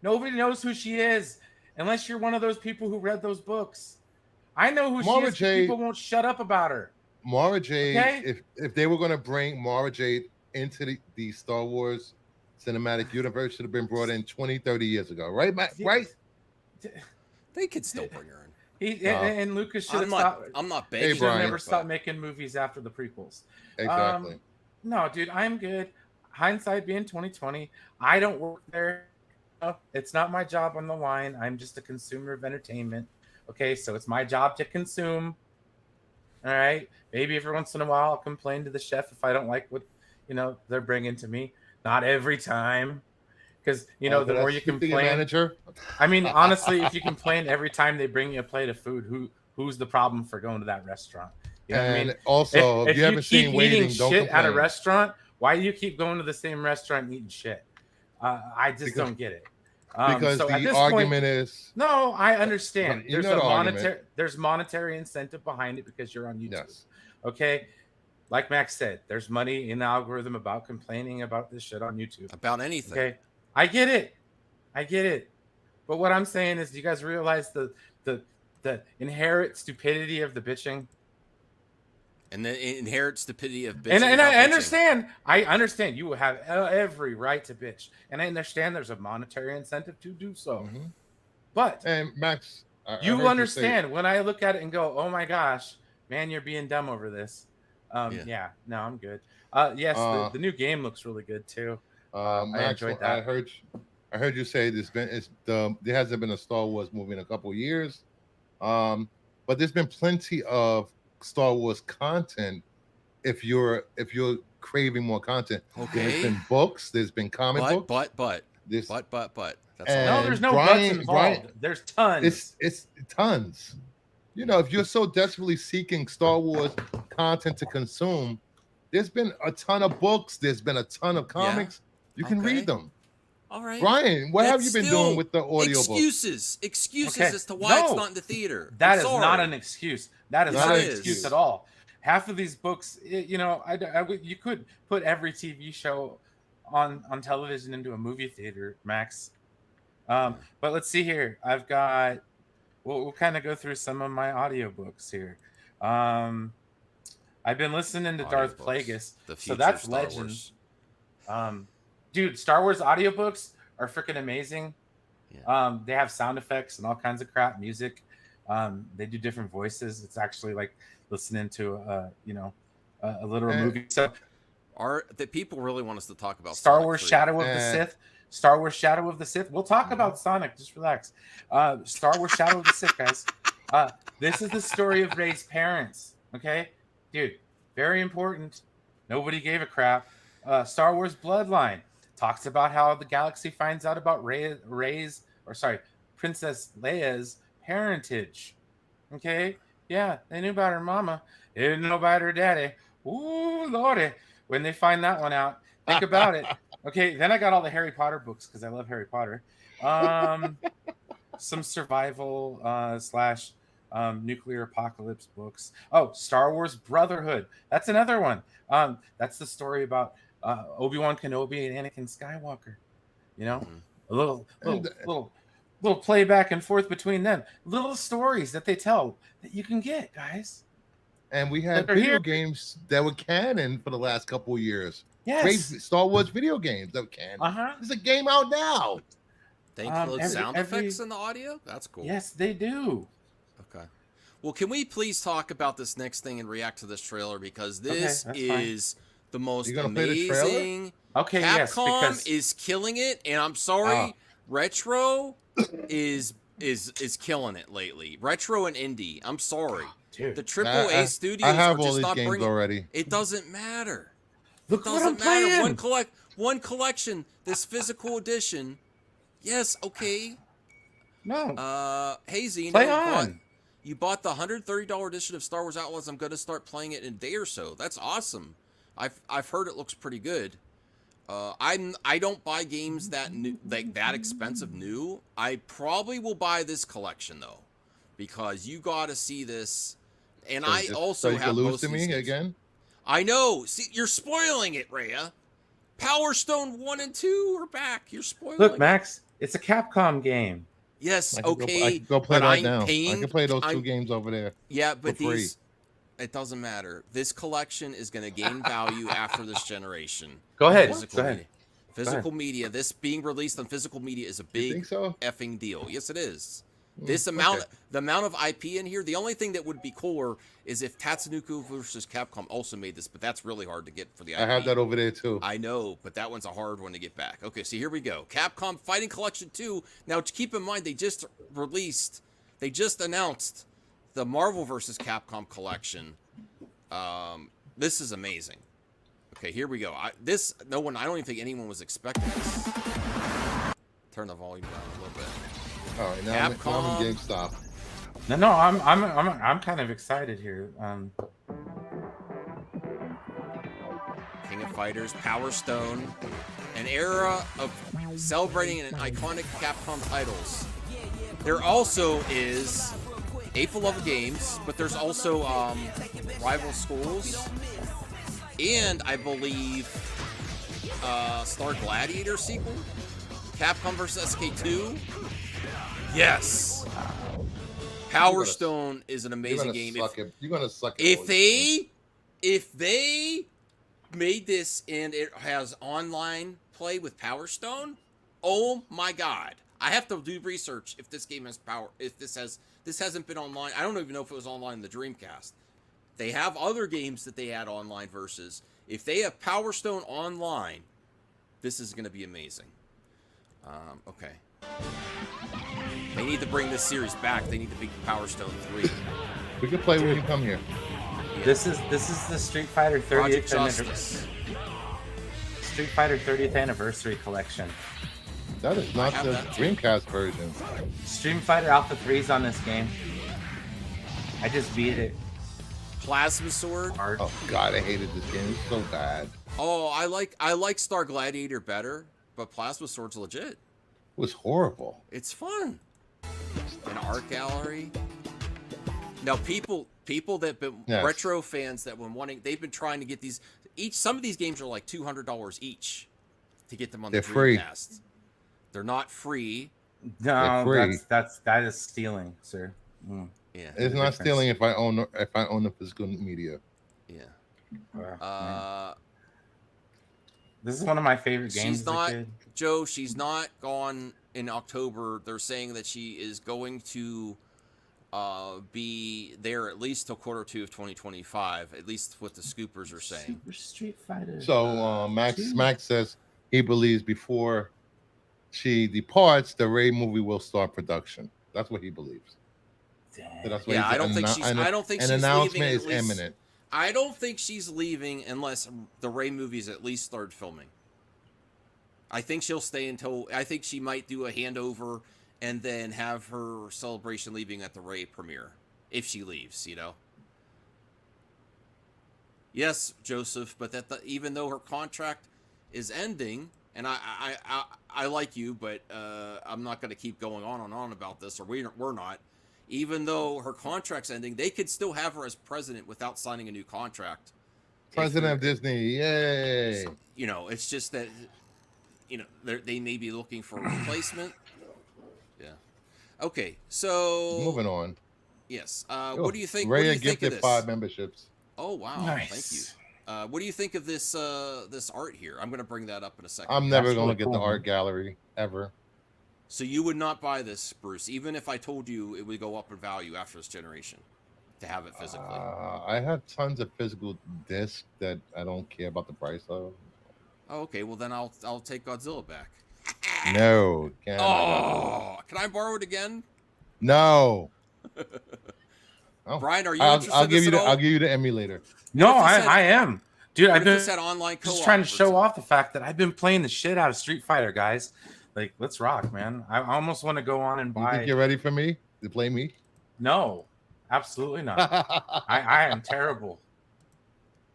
Nobody knows who she is unless you're one of those people who read those books. I know who Mara she is. Jade, people won't shut up about her. Mara Jade, okay? if they were going to bring Mara Jade into the Star Wars cinematic universe, should have been brought in 20, 30 years ago. Right, Matt? Right? They could still bring her in. And Lucas should have stopped. I'm not begging. He should have never stopped making movies after the prequels. Exactly. No, dude, I'm good. Hindsight being 2020, I don't work there. It's not my job on the line. I'm just a consumer of entertainment. Okay, so it's my job to consume. All right. Maybe every once in a while I'll complain to the chef if I don't like what they're bringing to me. Not every time. Because the more you complain, manager. I mean, honestly, if you complain every time they bring you a plate of food, who's the problem for going to that restaurant? You know what I mean? Also, if you haven't seen waiting, don't shit complain. At a restaurant, why do you keep going to the same restaurant and eating shit? I just don't get it. Because so the argument is no, I understand. There's there's monetary incentive behind it because you're on YouTube. Yes. Okay. Like Max said, there's money in the algorithm about complaining about this shit on YouTube. About anything. Okay. I get it. But what I'm saying is, do you guys realize the inherent stupidity of the bitching? And the inherent stupidity of bitching. And I understand. I understand you have every right to bitch. And I understand there's a monetary incentive to do so. Mm-hmm. But and Max, you understand when I look at it and go, oh my gosh, man, you're being dumb over this. Yeah, no, I'm good. Yes, the new game looks really good too. Max, I enjoyed that. I heard you say there hasn't been a Star Wars movie in a couple of years, but there's been plenty of Star Wars content. If you're craving more content, there's been books, there's been comic books, but there's no buts involved. There's tons. It's tons. If you're so desperately seeking Star Wars content to consume, there's been a ton of books. There's been a ton of comics. You can read them. All right, Brian, what have you been doing with the audio excuses as to why it's not in the theater? That is not an excuse. That is not an excuse at all. Half of these books, you could put every TV show on television into a movie theater, Max. But let's see here. I've got. We'll kind of go through some of my audiobooks here. I've been listening to Darth Plagueis, so that's Legends. Dude, Star Wars audiobooks are freaking amazing. Yeah. They have sound effects and all kinds of crap, music. They do different voices. It's actually like listening to a literal movie. So, the people really want us to talk about Star Wars Shadow of the Sith? Star Wars Shadow of the Sith. We'll talk about Sonic. Just relax. Star Wars Shadow of the Sith, guys. This is the story of Rey's parents. Okay, dude, very important. Nobody gave a crap. Star Wars Bloodline talks about how the galaxy finds out about Princess Leia's parentage. Okay, yeah, they knew about her mama. They didn't know about her daddy. Ooh, lordy. When they find that one out, think about it. Okay, then I got all the Harry Potter books because I love Harry Potter. Some survival / nuclear apocalypse books. Oh, Star Wars Brotherhood. That's another one. That's the story about Obi-Wan Kenobi and Anakin Skywalker. A little play back and forth between them. Little stories that they tell that you can get, guys. And we had video games that were canon for the last couple of years. Yes. Great Star Wars video games that were canon. There's a game out now. They include sound effects in the audio? That's cool. Yes, they do. Okay. Well, can we please talk about this next thing and react to this trailer? Because this is the most amazing. Okay, Capcom is killing it, and I'm sorry, Retro is killing it lately. Retro and indie. I'm sorry. Dude, the AAA studios are just not games bringing. Already. It doesn't matter. Look it what I'm doesn't matter. playing. One collection. This physical edition. Yes. Okay. No. Hazy. Play on. You bought the $130 edition of Star Wars Outlaws. I'm going to start playing it in a day or so. That's awesome. I've heard it looks pretty good. I don't buy games that expensive new. I probably will buy this collection though, because you got to see this. And I also you have lose most to of these me games. again. I know. See, you're spoiling it, Rhea. Power Stone 1 and 2 are back. You're spoiling. Look, Max, it's a Capcom game. Yes, I okay. can go play but that I'm now. paying. I can play those 2 games over there. Yeah, but for free. these. It doesn't matter. This collection is going to gain value after this generation. Go ahead. Physical Go ahead. media. Physical media. This being released on physical media is a big effing deal. Yes, it is. This amount, the amount of IP in here. The only thing that would be cooler is if Tatsunoko versus Capcom also made this, but that's really hard to get for the IP. I have that over there too. I know, but that one's a hard one to get back. Okay, so here we go. Capcom Fighting Collection 2. Now, keep in mind, they just announced the Marvel vs. Capcom collection. This is amazing. Okay, here we go. I don't even think anyone was expecting this. Turn the volume down a little bit. All right, now I'm in GameStop. No, I'm kind of excited here. King of Fighters, Power Stone, an era of celebrating an iconic Capcom titles. There also is A for Love Games, but there's also Rival Schools, and I believe Star Gladiator sequel, Capcom vs. SK2. Yes. Power Stone is an amazing game. You're gonna suck it. If they made this and it has online play with Power Stone, oh my God! I have to do research if this game has power. If this hasn't been online. I don't even know if it was online in the Dreamcast. They have other games that they had online versus. If they have Power Stone online, this is going to be amazing. Okay. They need to bring this series back. They need to be Power Stone 3. We can play when you come here. Yeah. This is the Street Fighter 30th Street Fighter 30th anniversary collection. That is not the Dreamcast version. Street Fighter Alpha 3's on this game. I just beat it. Plasma Sword. Oh God, I hated this game. It's so bad. Oh, I like Star Gladiator better, but Plasma Sword's legit. It was horrible. It's fun. An art gallery. Now, people that been retro fans that when wanting, they've been trying to get these. Some of these games are like $200 each to get them on the Dreamcast. Free. They're not free. No, that is stealing, sir. Mm. Yeah, it's not stealing if I own the physical media. Yeah. This is one of my favorite games. She's not Joe. She's not gone in October. They're saying that she is going to be there at least till Q2 of 2025. At least what the scoopers are saying. Super Street Fighter. So Max says he believes before she departs, the Ray movie will start production. That's what he believes. So that's what I don't think she's. I don't think she's leaving. An announcement is imminent. I don't think she's leaving unless the Ray movies at least start filming. I think she'll stay until. I think she might do a handover and then have her celebration leaving at the Ray premiere if she leaves. You know. Yes, Joseph, but even though her contract is ending, and I like you, but I'm not going to keep going on and on about this, or we're not. Even though her contract's ending, they could still have her as president without signing a new contract. President of Disney, yay! So, you know, it's just that, you know, they may be looking for a replacement. Yeah. Okay, so moving on. Yes. What do you think? Ray what do you think of this? 5 memberships. Oh wow! Nice. Thank you. What do you think of this this art here? I'm going to bring that up in a second. I'm never going to get the art gallery ever. So you would not buy this, Bruce, even if I told you it would go up in value after this generation to have it physically. I have tons of physical discs that I don't care about the price of. Oh, okay. Well, then I'll take Godzilla back. No. Can I borrow it again? No. Oh. Brian, are you interested I'll give in this you I'll give you the emulator. No, I am. Dude, I've been online just trying to show off the fact that I've been playing the shit out of Street Fighter, guys. Like, let's rock, man. I almost want to go on and buy. You think you're ready for me to play me? No, absolutely not. I am terrible,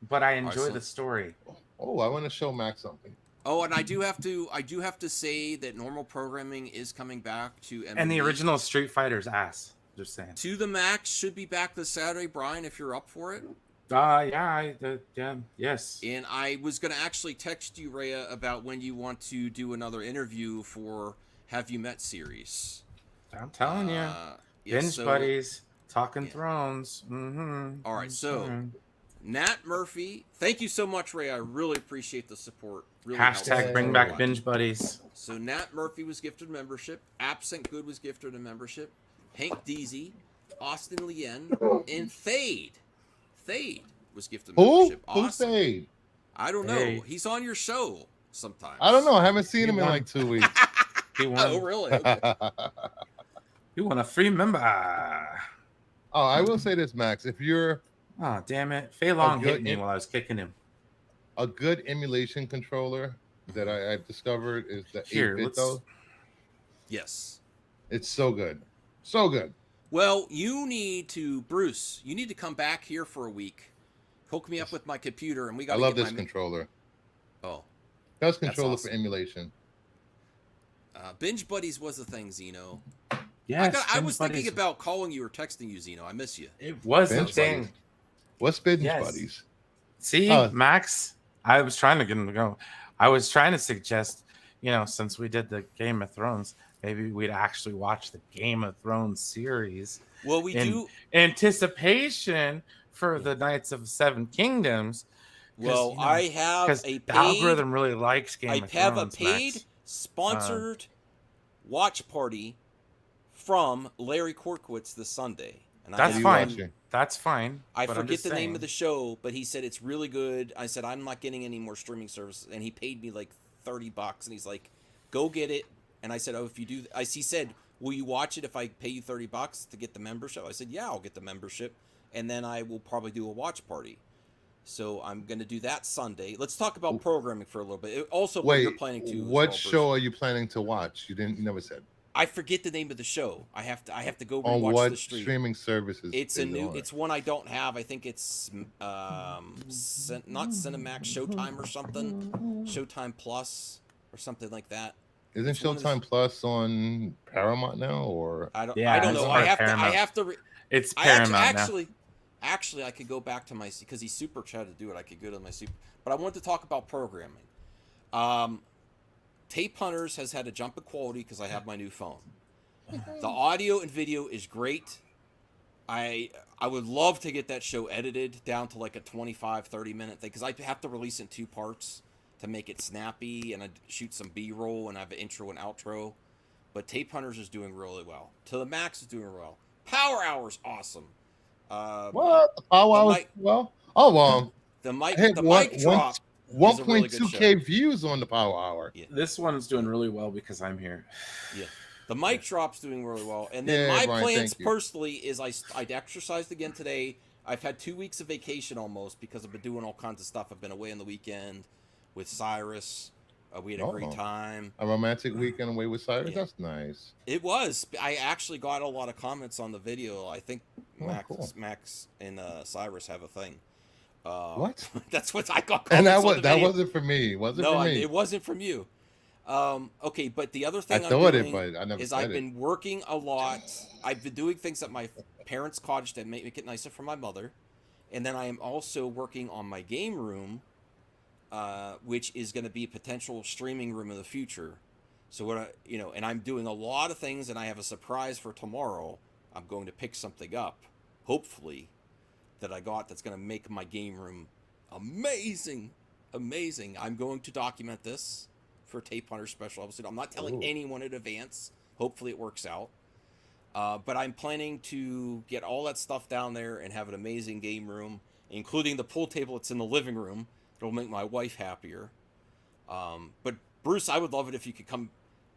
but I enjoy the story. Oh, I want to show Max something. Oh, and I do have to say that normal programming is coming back to MMA. And the original Street Fighter's ass. Just saying. To the Max should be back this Saturday, Brian, if you're up for it. Yes. And I was going to actually text you, Rhea, about when you want to do another interview for Have You Met series. I'm telling you. Yes, Binge so, buddies, talking yeah. Thrones. Mm-hmm. All right, so Nat Murphy, thank you so much, Ray. I really appreciate the support. Really Hashtag bring back binge buddies. So Nat Murphy was gifted a membership. Absent Good was gifted a membership. Hank Deasy, Austin Lien, and Thade was gifted a membership. Who's Thade? I don't know. He's on your show sometimes. I don't know. I haven't seen him in like 2 weeks. He won. Oh, really? Okay. You want a free member? Oh, I will say this, Max. If you're... Oh, damn it. Fei Long hit me while I was kicking him. A good emulation controller that I've discovered is the 8-bit, though. Yes. It's so good. So good. Well, Bruce, you need to come back here for a week. Hook me up with my computer, and we got to I love this controller. Oh. Best controller for emulation. Binge Buddies was the thing, Zeno. Yes, I was thinking about calling you or texting you, Zeno. I miss you. It was the thing. Buddies. What's Binge Buddies? See, Max, I was trying to get him to go. I was trying to suggest, since we did the Game of Thrones, maybe we'd actually watch the Game of Thrones series. Well, we do. Anticipation for the Knights of the Seven Kingdoms. Well, I have the algorithm really likes Game of Thrones. I have a paid, sponsored watch party from Larry Korkowitz this Sunday. And that's fine. That's fine. I forget the name of the show, but he said it's really good. I said, I'm not getting any more streaming services. And he paid me like $30. And he's like, go get it. And I said, oh, if you do, he said, will you watch it if I pay you $30 to get the membership? I said, yeah, I'll get the membership. And then I will probably do a watch party. So I'm going to do that Sunday. Let's talk about programming for a little bit. Also, what you're planning to. What show are you planning to watch? You never said. I forget the name of the show. I have to go rewatch what the streaming services. It's it's one I don't have. I think it's not Cinemax, Showtime or something. Showtime Plus or something like that. Isn't Showtime Plus on Paramount now, or I don't know. I have to. It's Paramount now. Actually, I could go back to my because he super chatted to do it. I could go to my super, but I wanted to talk about programming. Tape Hunters has had a jump in quality because I have my new phone. The audio and video is great. I would love to get that show edited down to like a 25-30 minute thing because I have to release in 2 parts to make it snappy, and I shoot some B-roll and I have an intro and outro. But Tape Hunters is doing really well. To the Max is doing well. Power Hour's awesome. What? The Power Hour? Well, the mic drop. 1.2K views on the Power Hour. Yeah. This one's doing really well because I'm here. Yeah. The mic drop's doing really well. And then my plans personally is I'd exercised again today. I've had 2 weeks of vacation almost because I've been doing all kinds of stuff. I've been away on the weekend with Cyrus. We had a great time. A romantic weekend away with Cyrus? Yeah. That's nice. It was. I actually got a lot of comments on the video. I think Max and Cyrus have a thing. What? That's what I got. And that wasn't for me. It wasn't from you. Okay, but the other thing I've been working a lot. I've been doing things at my parents' cottage that make it nicer for my mother, and then I am also working on my game room, which is going to be a potential streaming room in the future. So and I'm doing a lot of things, and I have a surprise for tomorrow. I'm going to pick something up, hopefully, that I got that's going to make my game room amazing. I'm going to document this for Tape Hunter Special episode. I'm not telling anyone in advance. Hopefully it works out. But I'm planning to get all that stuff down there and have an amazing game room, including the pool table that's in the living room. It'll make my wife happier. But Bruce, I would love it if you could come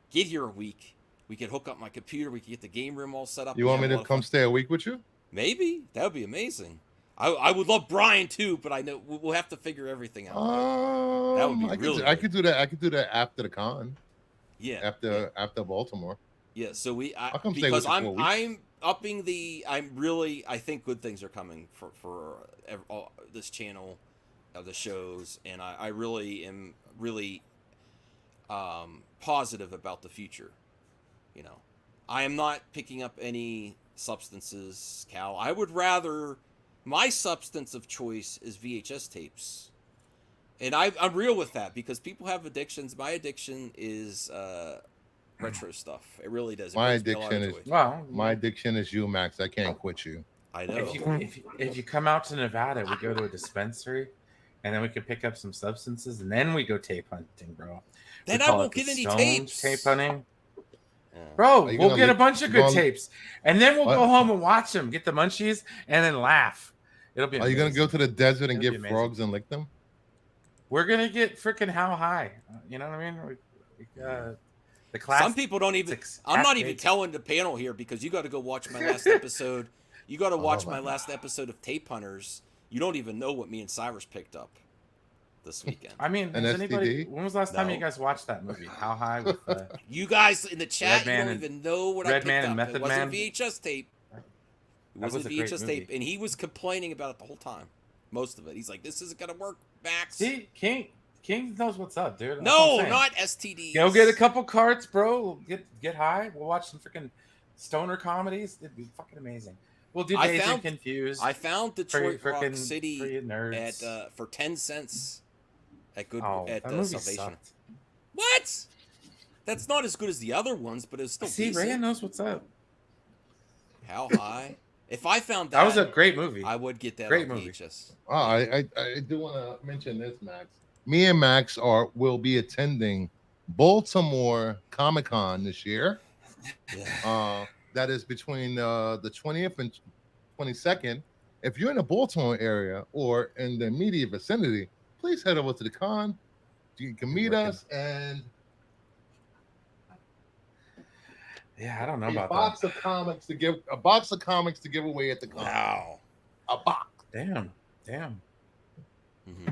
get here a week. We could hook up my computer. We could get the game room all set up. You want me to come stay a week with you? Maybe. That would be amazing. I would love Brian too, but I know we'll have to figure everything out. That would be really. I could do that. I could do that after the con. Yeah. After Baltimore. Yeah. So because I'm upping the. I think good things are coming for this channel, the shows, and I really am positive about the future. I am not picking up any substances, Cal. I would rather My substance of choice is VHS tapes. And I'm real with that because people have addictions. My addiction is retro stuff. It really does. It My brings me a lot of addiction is Well, my addiction is you, Max. I can't quit you. I know. if you come out to Nevada, we go to a dispensary, and then we could pick up some substances, and then we go tape hunting, bro. Then We I call won't it the get any Stones tapes. Tape hunting. Yeah. Bro, Are you we'll gonna get a leave- bunch of you good gonna- tapes, and then we'll What? go home and watch them, get the munchies, and then laugh. It'll be Are you gonna go to the desert and It'll be get amazing. frogs and lick them? We're gonna get freaking how high? You know what I mean? The class. Some people don't even. I'm not even telling the panel here because you got to go watch my last episode. You got to watch my last episode of Tape Hunters. You don't even know what me and Cyrus picked up this weekend. I mean, An has anybody? STD? When was the last time No. you guys watched that movie? How high? With You guys in the chat, you Man don't and- even know what I Red picked Man up. and Method It wasn't Man? VHS tape. It That wasn't was a great VHS movie. tape, and he was complaining about it the whole time. Most of it. He's like, "This isn't gonna work, Max." See, King knows what's up, dude. That's what No, I'm saying. not STDs. Go get a couple carts, bro. Get high. We'll watch some freaking stoner comedies. It'd be fucking amazing. We'll do Dazed and Confused. I found Detroit for Rock you City nerds. at for 10 cents at that movie Salvation. sucked. What? That's not as good as the other ones, but it's still See, decent. Ray knows what's up. How high? If I found That was a great movie. I would get that Great on movie. VHS. Oh, I do want to mention this, Max. Me and Max will be attending Baltimore Comic-Con this year. Yeah. That is between the 20th and 22nd. If you're in the Baltimore area or in the immediate vicinity, please head over to the con. You can meet us and Yeah, I don't know a about box that. of comics to give away at the con. Wow. A box. Damn. Mm-hmm.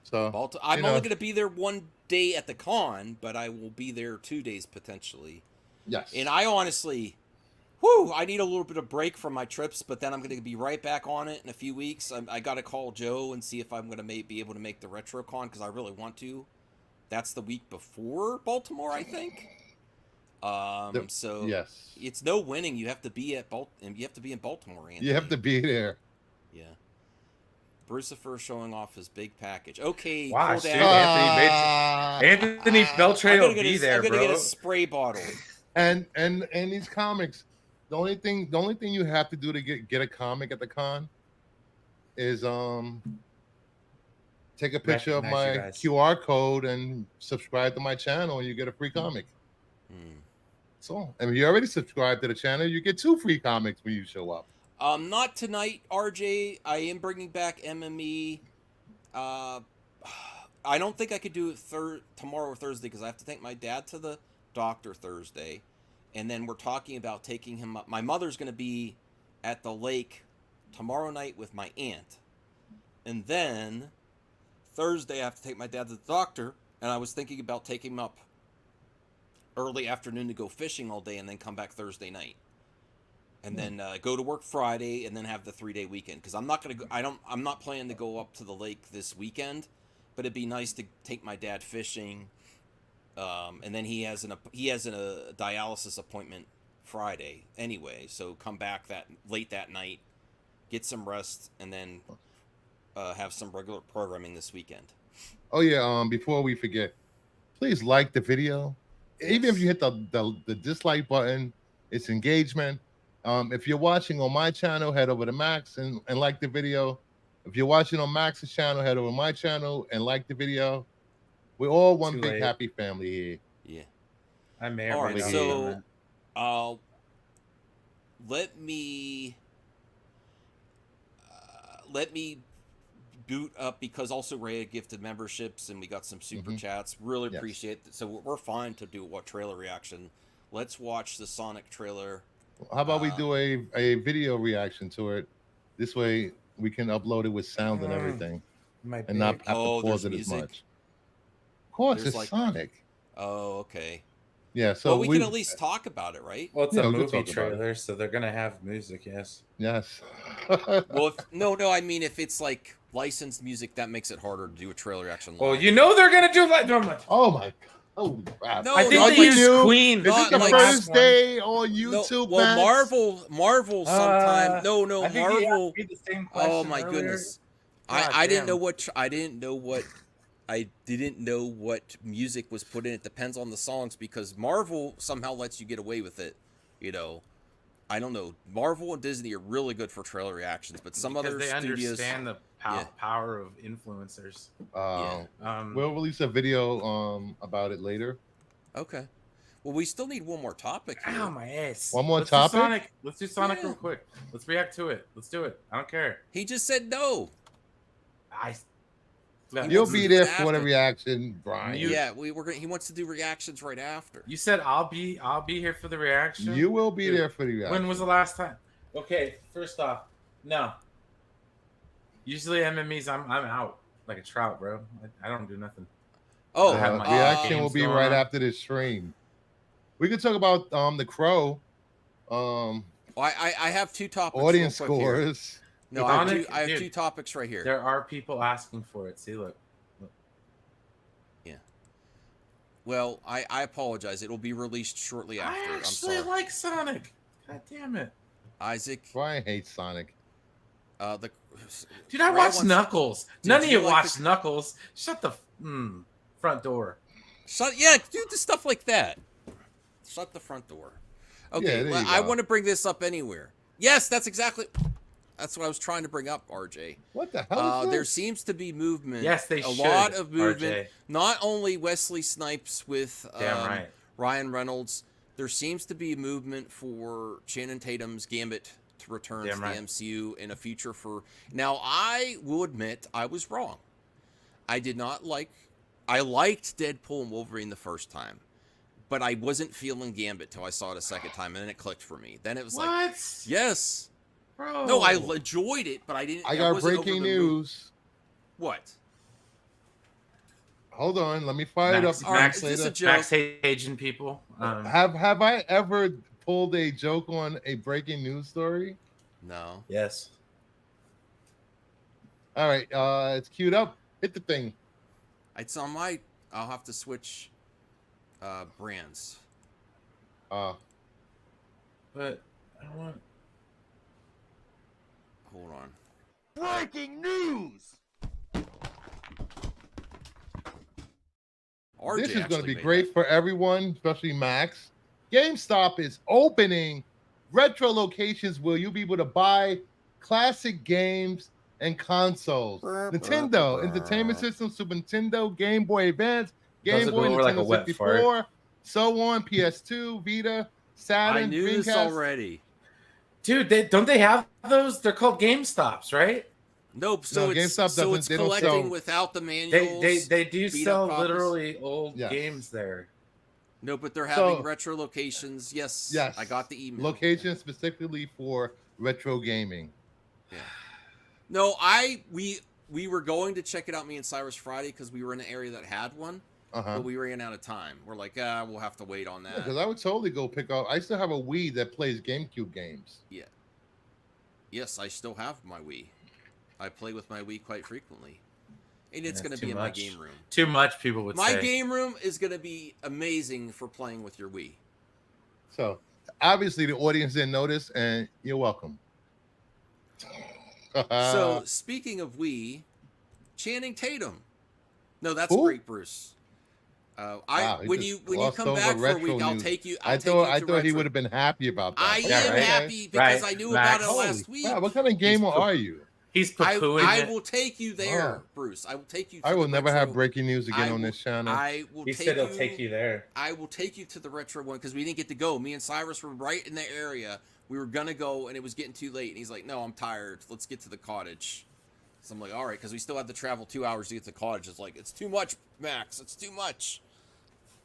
So I'm only going to be there one day at the con, but I will be there 2 days potentially. yes. And I honestly, I need a little bit of break from my trips, but then I'm going to be right back on it in a few weeks. I got to call Joe and see if I'm going to be able to make the RetroCon because I really want to. That's the week before Baltimore, I think. So yes. it's no winning. You have to be at You have to be in Baltimore, Anthony. You have to be there. Yeah. Brucifer showing off his big package. Okay, Watch, cool dude. down. Anthony Beltray will be there, I'm gonna bro. get a spray bottle. And these comics, the only thing you have to do to get a comic at the con is take a picture of Recognize my you guys. QR code and subscribe to my channel and you get a free comic. So, and if you already subscribed to the channel, you get 2 free comics when you show up. Not tonight, RJ. I am bringing back MME. I don't think I could do it tomorrow or Thursday because I have to take my dad to the doctor Thursday, and then we're talking about taking him up. My mother's going to be at the lake tomorrow night with my aunt, and then Thursday I have to take my dad to the doctor, and I was thinking about taking him up early afternoon to go fishing all day, and then come back Thursday night. And then go to work Friday, and then have the 3-day weekend. Because I'm not gonna go. I'm not planning to go up to the lake this weekend, but it'd be nice to take my dad fishing. And then he has a dialysis appointment Friday anyway. So come back late that night, get some rest, and then have some regular programming this weekend. Oh yeah. Before we forget, please like the video. Even if you hit the dislike button, it's engagement. If you're watching on my channel, head over to Max and like the video. If you're watching on Max's channel, head over to my channel and like the video. We're all one Too big late. happy family here. Yeah. I may All or right, may not so- be on that. Let me boot up because also Ray had gifted memberships and we got some super chats. Really Yes. appreciate it. So we're fine to do what trailer reaction. Let's watch the Sonic trailer. How about we do a video reaction to it? This way we can upload it with sound and everything Might and be. not have Oh, to pause there's it as music? much. Of course, There's it's like- Sonic. Oh, okay. Yeah, so Well, we can at least talk about it, right? Well, it's Yeah, a we can movie talk about it. trailer, so they're gonna have music. Yes. Yes. Well, no, I mean if it's like licensed music, that makes it harder to do a trailer reaction. Well, live. you know they're gonna do like. Oh my Holy crap! No, I think not they like- used new. Queen. Is not it the like- first day on No, YouTube? well, Max? Marvel sometime. I No, think he asked Marvel. me the same Oh question my earlier. goodness. God I didn't damn. know what I didn't know what music was put in. It depends on the songs because Marvel somehow lets you get away with it. You know, I don't know. Marvel and Disney are really good for trailer reactions, but some Because other they studios. understand the power of influencers. We'll release a video about it later. Okay. Well, we still need one more topic here. Ow, my ass. One more Let's topic? Do Sonic. Let's do Sonic Yeah. real quick. Let's react to it. Let's do it. I don't care. He just said no. You'll wants to be do there it for the after. reaction, Brian. Yeah, he wants to do reactions right after. You said I'll be here for the reaction. You will be Dude, there for the reaction. When was the last time? Okay, first off, no. Usually MMEs, I'm out like a trout, bro. I don't do nothing. Oh, I have my reaction will be games right going on. after this stream. We could talk about the Crow. I have two topics. Audience real quick here. scores. No, Sonic, I have dude, two topics right here. There are people asking for it. See, look. Yeah. Well, I apologize. It will be released shortly after. I I'm actually sorry. like Sonic. God damn it. Isaac, Brian hates Sonic. the Dude, I Ray watch wants- Knuckles. Did None of you you like watch the- Knuckles. Shut the front door. Yeah, do the stuff like that. Shut the front door. Okay, Yeah, there you I go. want to bring this up anywhere. Yes, that's what I was trying to bring up, RJ. What the hell is this? There seems to be movement. Yes, they a should, lot of movement. RJ. Not only Wesley Snipes with Damn right. Ryan Reynolds. There seems to be a movement for Channing Tatum's Gambit to return Damn to right. the MCU in a future for. Now, I will admit I was wrong. I liked Deadpool and Wolverine the first time, but I wasn't feeling Gambit till I saw it a second time, and then it clicked for me. Then it was What? like, yes. Bro. No, I enjoyed it, but I didn't. I got wasn't over breaking the moon. news. What? Hold on, let me fire it up. Max, All right, Max, is this a later. joke? Max Asian people. Have I ever pulled a joke on a breaking news story? No. Yes. All right, it's queued up. Hit the thing. It's on my. I'll have to switch brands. But I want. Hold on. Breaking news! RJ This is going to actually be made great for everyone, especially Max. GameStop is opening retro locations where you'll be able to buy classic games and consoles. Nintendo Entertainment System, Super Nintendo, Game Boy Advance, Game Does it Boy, go over like a Nintendo wet 64, so on, PS2, Vita, that. Saturn, I knew this Dreamcast. already. Dude, don't they have those? They're called GameStops, right? Nope. So No, it's GameStop so it's doesn't- they don't collecting sell- without the manuals. They do beat sell up copies. literally old Yes. games there. No, but they're So- having retro locations. Yes. Yes. I got the email. Location specifically for retro gaming. No, we were going to check it out, me and Cyrus, Friday because we were in an area that had one, Uh-huh. but we ran out of time. We're like, we'll have to wait on that. Because I would totally go pick up. I still have a Wii that plays GameCube games. Yeah. Yes, I still have my Wii. I play with my Wii quite frequently. And it's Yeah, going to too be in much. my game room. Too much, people would My say. game room is going to be amazing for playing with your Wii. So obviously the audience didn't notice, and you're welcome. So, speaking of Wii, Channing Tatum. No, that's Who? great, Bruce. Wow, he when just you glossed come over back for a retro week, I'll news. take you. I thought he would have been happy about that. I Yeah, am right. happy because Right. I knew Max. about it last week. Wow, what kind of gamer He's cool. are you? He's I poo-pooing it. will take you there, Oh. Bruce. I will take you. To I will the never retro. have breaking news again I on will- this channel. I will He take said he'll take you there. I will take you to the retro one because we didn't get to go. Me and Cyrus were right in the area. We were gonna go, and it was getting too late. And he's like, "No, I'm tired. Let's get to the cottage." So I'm like, "All right," because we still had to travel 2 hours to get to the cottage. It's like, it's too much, Max. It's too much.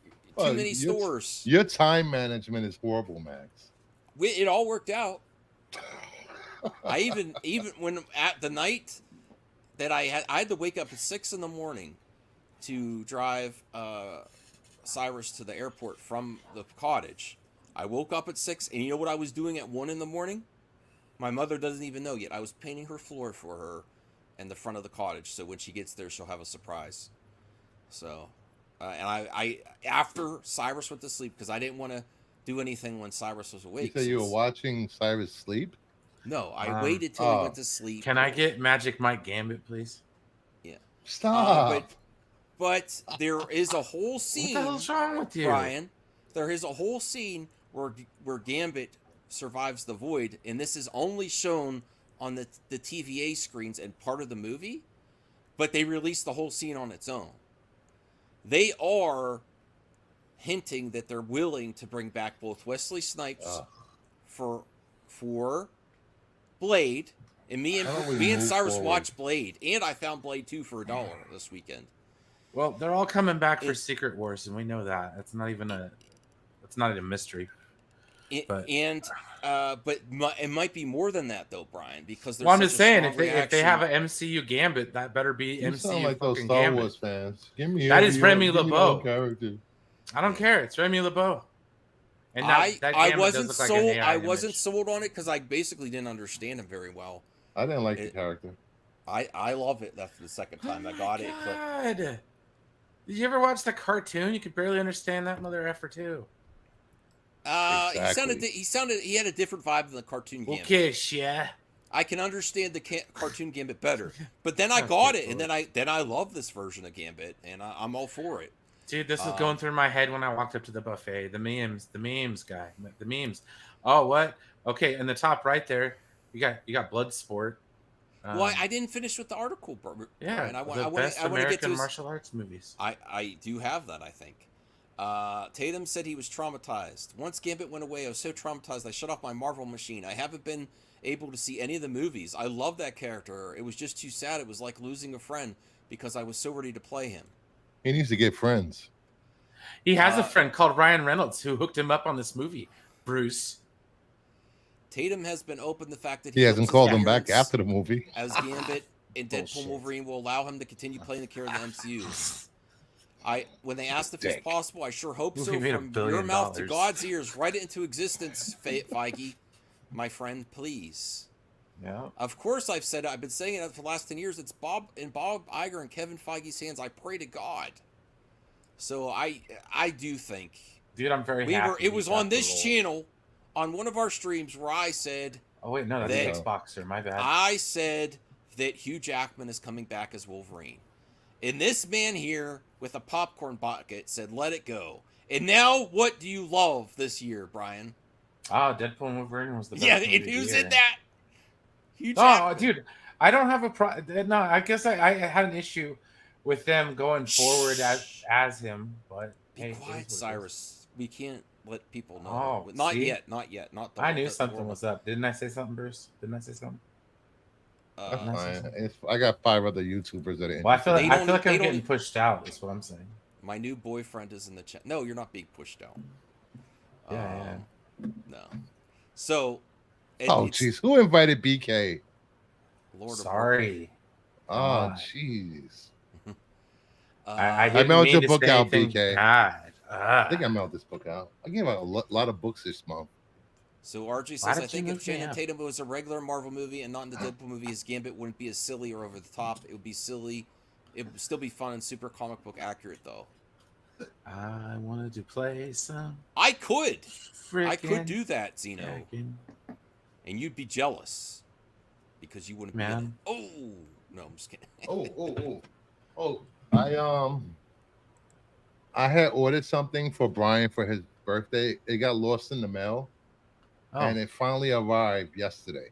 Too Well, many stores. Your time management is horrible, Max. It all worked out. I even when at the night that I had to wake up at 6 a.m. to drive Cyrus to the airport from the cottage. I woke up at 6, and you know what I was doing at 1 a.m? My mother doesn't even know yet. I was painting her floor for her in the front of the cottage, so when she gets there, she'll have a surprise. So And I after Cyrus went to sleep, because I didn't want to do anything when Cyrus was You awake. said you were watching Cyrus sleep? No, I waited till he went to sleep. Can I get Magic Mike Gambit, please? Yeah. Stop. But there is a whole scene. What the hell's wrong with you, Brian? There is a whole scene where Gambit survives the void, and this is only shown on the TVA screens and part of the movie, but they released the whole scene on its own. They are hinting that they're willing to bring back both Wesley Snipes for Blade, and me and Cyrus watched Blade, and I found Blade 2 for $1 this weekend. Well, they're all coming back for Secret Wars, and we know that. It's not a mystery. But it might be more than that, though, Brian, because there's I'm just saying, if they have an MCU Gambit, that better be You MCU sound like those fucking Star Gambit. Wars fans. Give me That is Remy LeBeau. character. I don't care. It's Remy LeBeau. And I Gambit wasn't does look sold. like an AI I wasn't image. sold on it because I basically didn't understand him very well. I didn't like the character. I love it. That's the second time I got it. But God. Did you ever watch the cartoon? You could barely understand that mother effer too. Exactly. He had a different vibe than the cartoon Gambit. Okay, yeah. I can understand the cartoon Gambit better, but then I got it, and then I love this version of Gambit, and I'm all for it. Dude, this is going through my head when I walked up to the buffet. The memes guy, the memes. Oh, what? Okay, in the top right there, you got Bloodsport. Well, I didn't finish with the article, bro. Yeah, and I the want best to American get to his, martial arts movies. I do have that, I think. Tatum said he was traumatized. Once Gambit went away, I was so traumatized I shut off my Marvel machine. I haven't been able to see any of the movies. I love that character. It was just too sad. It was like losing a friend because I was so ready to play him. He needs to get friends. He has a friend called Ryan Reynolds who hooked him up on this movie, Bruce. Tatum has been open the fact that He hasn't called him back after the movie. As Gambit in Deadpool Wolverine will allow him to continue playing the character in the MCU. When they asked if it's possible, I sure hope so. From your mouth to God's ears, write it into existence, Feige, my friend, please. Yeah. Of course, I've been saying it for the last 10 years. It's Bob Iger and Kevin Feige's hands. I pray to God. So I do think, dude, I'm very happy. It was on this channel, on one of our streams, where I said, "Oh wait, no, that's Xboxer. My bad." I said that Hugh Jackman is coming back as Wolverine, and this man here with a popcorn bucket said, "Let it go." And now, what do you love this year, Brian? Deadpool and Wolverine was the best. Yeah, and who said that? Hugh Jackman. Oh, dude, I don't have a problem. No, I guess I had an issue with them going forward as him, but be quiet, Cyrus. We can't let people know. Oh, not yet. I knew something was up. Didn't I say something, Bruce? Didn't I say something? That's fine. I got 5 other YouTubers that are. Well, I feel like I'm getting pushed out. Is what I'm saying. My new boyfriend is in the chat. No, you're not being pushed out. Yeah. No. So. Oh, jeez. Who invited BK? Lord. Sorry. Oh, jeez. I mailed your book out, BK. I think I mailed this book out. I gave out a lot of books this month. So RG says, I think if Channing Tatum was a regular Marvel movie and not in the Deadpool movie, his Gambit wouldn't be as silly or over the top. It would be silly. It would still be fun and super comic book accurate, though. I wanted to play some. I could do that, Zeno. And you'd be jealous because you wouldn't be. Oh no, I'm just kidding. I had ordered something for Brian for his birthday. It got lost in the mail, and it finally arrived yesterday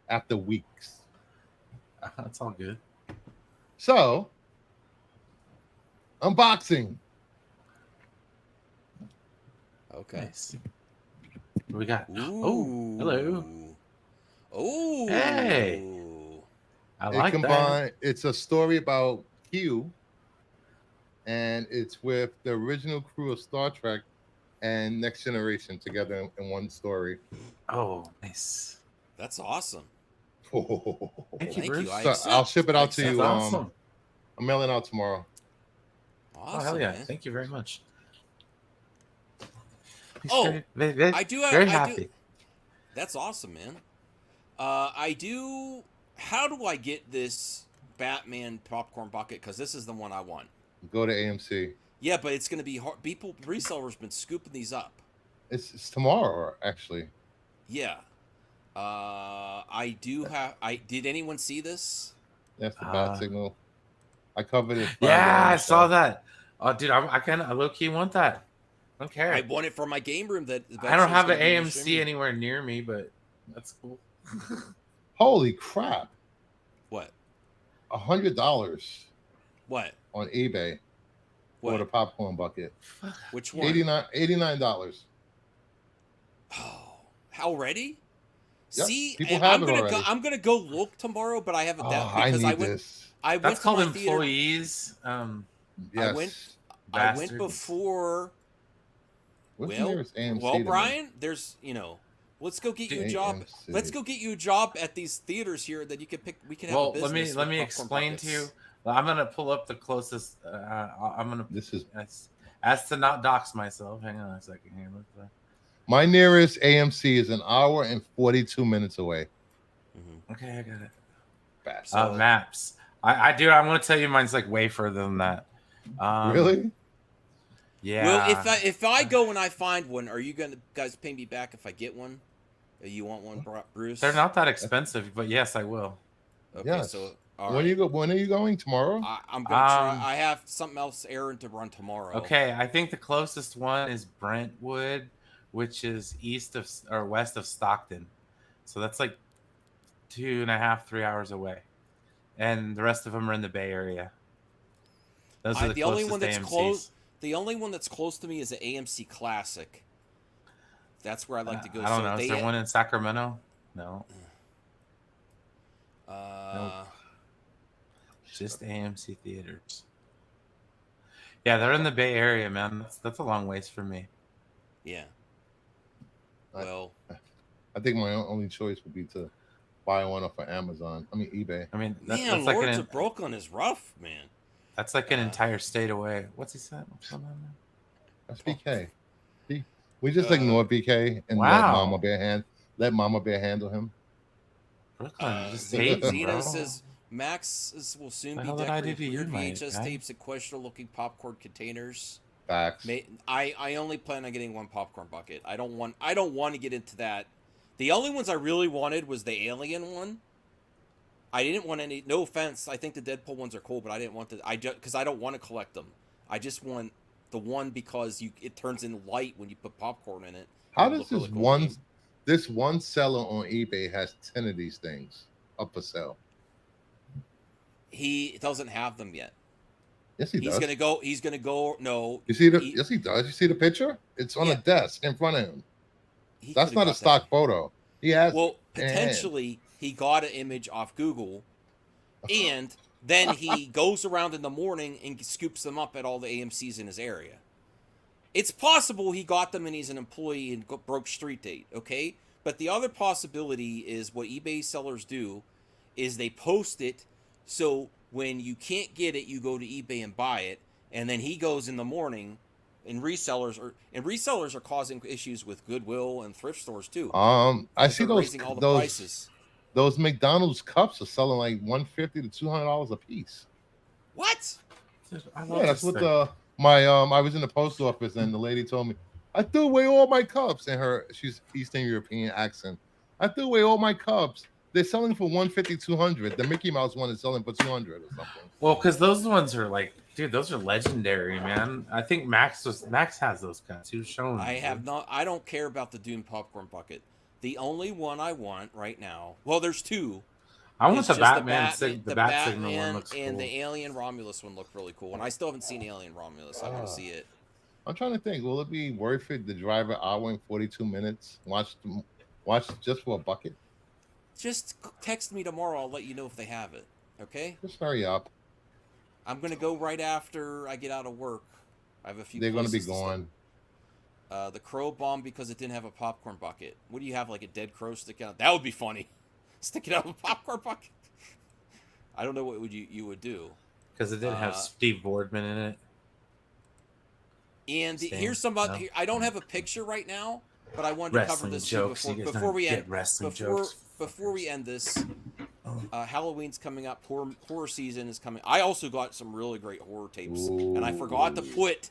after weeks. That's all good. So, unboxing. Okay. Nice. What we got? Ooh. Oh, hello. Oh, hey. I like that. It's a story about Q, and it's with the original crew of Star Trek and Next Generation together in one story. Oh, nice. That's awesome. Thank you, Bruce. I'll ship it out to you. Awesome. I'm mailing out tomorrow. Awesome, hell yeah! man. Thank you very much. I do. Very happy. That's awesome, man. I do. How do I get this Batman popcorn bucket? Because this is the one I want. Go to AMC. Yeah, but it's going to be hard. Resellers been scooping these up. It's tomorrow, actually. Yeah. I do have. Did anyone see this? That's the bat signal. I covered it. Yeah, I saw that. Oh, dude, I low key want that. I don't care. I want it for my game room. I don't have an AMC anywhere near me, but that's cool. Holy crap! What? $100. What? On eBay. What? For the popcorn bucket. Which one? $89. Oh, already? Yep. See, people have it already. I'm gonna go look tomorrow, but I haven't. Because I went. That's called employees. Yes. I went before. Well, Brian, there's let's go get you a job. Let's go get you a job at these theaters here that you can pick. We can have a business. Let me explain to you. I'm gonna pull up the closest. I'm gonna. This is as to not dox myself. Hang on a second here. My nearest AMC is 1 hour and 42 minutes away. Mm-hmm. Okay, I got it. Fast. Maps. I do. I'm gonna tell you, mine's like way further than that. Really? Yeah. Well, if I go and I find one, are you guys pay me back if I get one? You want one, Bruce? They're not that expensive, but yes, I will. Okay, yes. So when are you going tomorrow? I'm gonna try. I have something else errand to run tomorrow. Okay, I think the closest one is Brentwood, which is west of Stockton. So that's like 2.5, 3 hours away, and the rest of them are in the Bay Area. Those are the only one that's AMCs. close. The only one that's close to me is the AMC Classic. That's where I'd like to go. I don't know. Is there one in Sacramento? No. Nope. Just AMC theaters. Yeah, they're in the Bay Area, man. That's a long ways for me. Yeah. Well, I think my only choice would be to buy one off of Amazon. eBay. I mean, that's like Lords of Brooklyn is rough, man. That's like an entire state away. What's he said? That's BK. We just ignore BK and let Mama Bear handle him. Brooklyn just hates him, bro. Says Max will soon be decorated with weird VHS tapes and questionable-looking popcorn containers. Facts. I only plan on getting one popcorn bucket. I don't want to get into that. The only ones I really wanted was the Alien one. I didn't want any. No offense, I think the Deadpool ones are cool, but I didn't want because I don't want to collect them. I just want the one because it turns in light when you put popcorn in it. How does this one seller on eBay has 10 of these things up for sale? He doesn't have them yet. Yes, he does. He's gonna go. No. You see yes, he does. You see the picture? It's on a desk in front of him. That's not a stock photo. He has. Well, potentially he got an image off Google, and then he goes around in the morning and scoops them up at all the AMCs in his area. It's possible he got them and he's an employee and broke street date. Okay, but the other possibility is what eBay sellers do is they post it so when you can't get it, you go to eBay and buy it, and then he goes in the morning. And resellers are causing issues with Goodwill and thrift stores too. I see those raising all the prices. Those McDonald's cups are selling like $150 to $200 a piece. What? Yeah, that's what I was in the post office and the lady told me I threw away all my cups in she's Eastern European accent. I threw away all my cups. They're selling for $150, $200. The Mickey Mouse one is selling for $200 or something. Well, because those ones are like, dude, those are legendary, man. I think Max has those kinds. He was showing. I don't care about the Dune popcorn bucket. The only one I want right now. Well, there's two. I want the Batman. The Batman one looks cool. And the Alien Romulus one looked really cool. And I still haven't seen Alien Romulus. I want to see it. I'm trying to think. Will it be worth it to drive an hour and 42 minutes? Watch just for a bucket? Just text me tomorrow. I'll let you know if they have it. Okay? Just hurry up. I'm going to go right after I get out of work. I have a few. They're going to be gone. The crow bomb because it didn't have a popcorn bucket. What do you have, like a dead crow sticking out? That would be funny. Sticking out of a popcorn bucket. I don't know what you would do. Because it didn't have Steve Boardman in it. And here's some other. I don't have a picture right now, but I wanted to cover this before we end. Before we end this, Halloween's coming up. Horror season is coming. I also got some really great horror tapes, Ooh. and I forgot to put.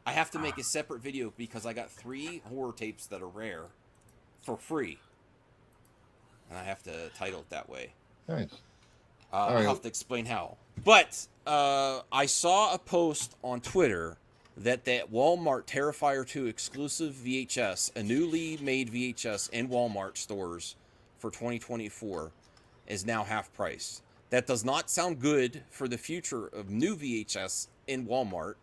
I have to make a separate video because I got 3 horror tapes that are rare for free, and I have to title it that way. Nice. I'll have to explain how. But I saw a post on Twitter that Walmart Terrifier 2 exclusive VHS, a newly made VHS in Walmart stores for 2024, is now half price. That does not sound good for the future of new VHS in Walmart.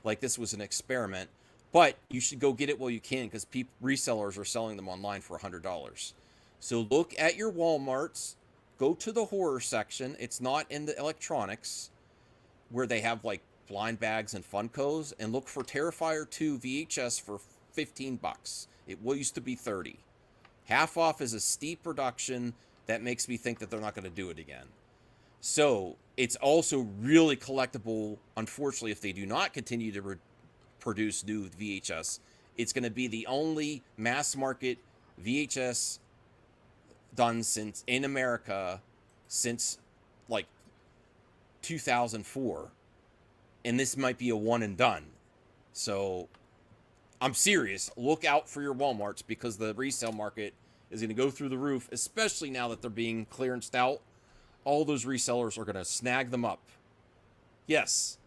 Like this was an experiment, but you should go get it while you can because resellers are selling them online for $100. So look at your Walmarts. Go to the horror section. It's not in the electronics where they have like blind bags and Funkos, and look for Terrifier 2 VHS for $15. It used to be $30. Half off is a steep reduction that makes me think that they're not going to do it again. So it's also really collectible. Unfortunately, if they do not continue to produce new VHS, it's going to be the only mass market VHS done in America since like 2004, and this might be a one and done. So I'm serious. Look out for your Walmarts because the resale market is going to go through the roof, especially now that they're being clearanced out. All those resellers are going to snag them up. Yes,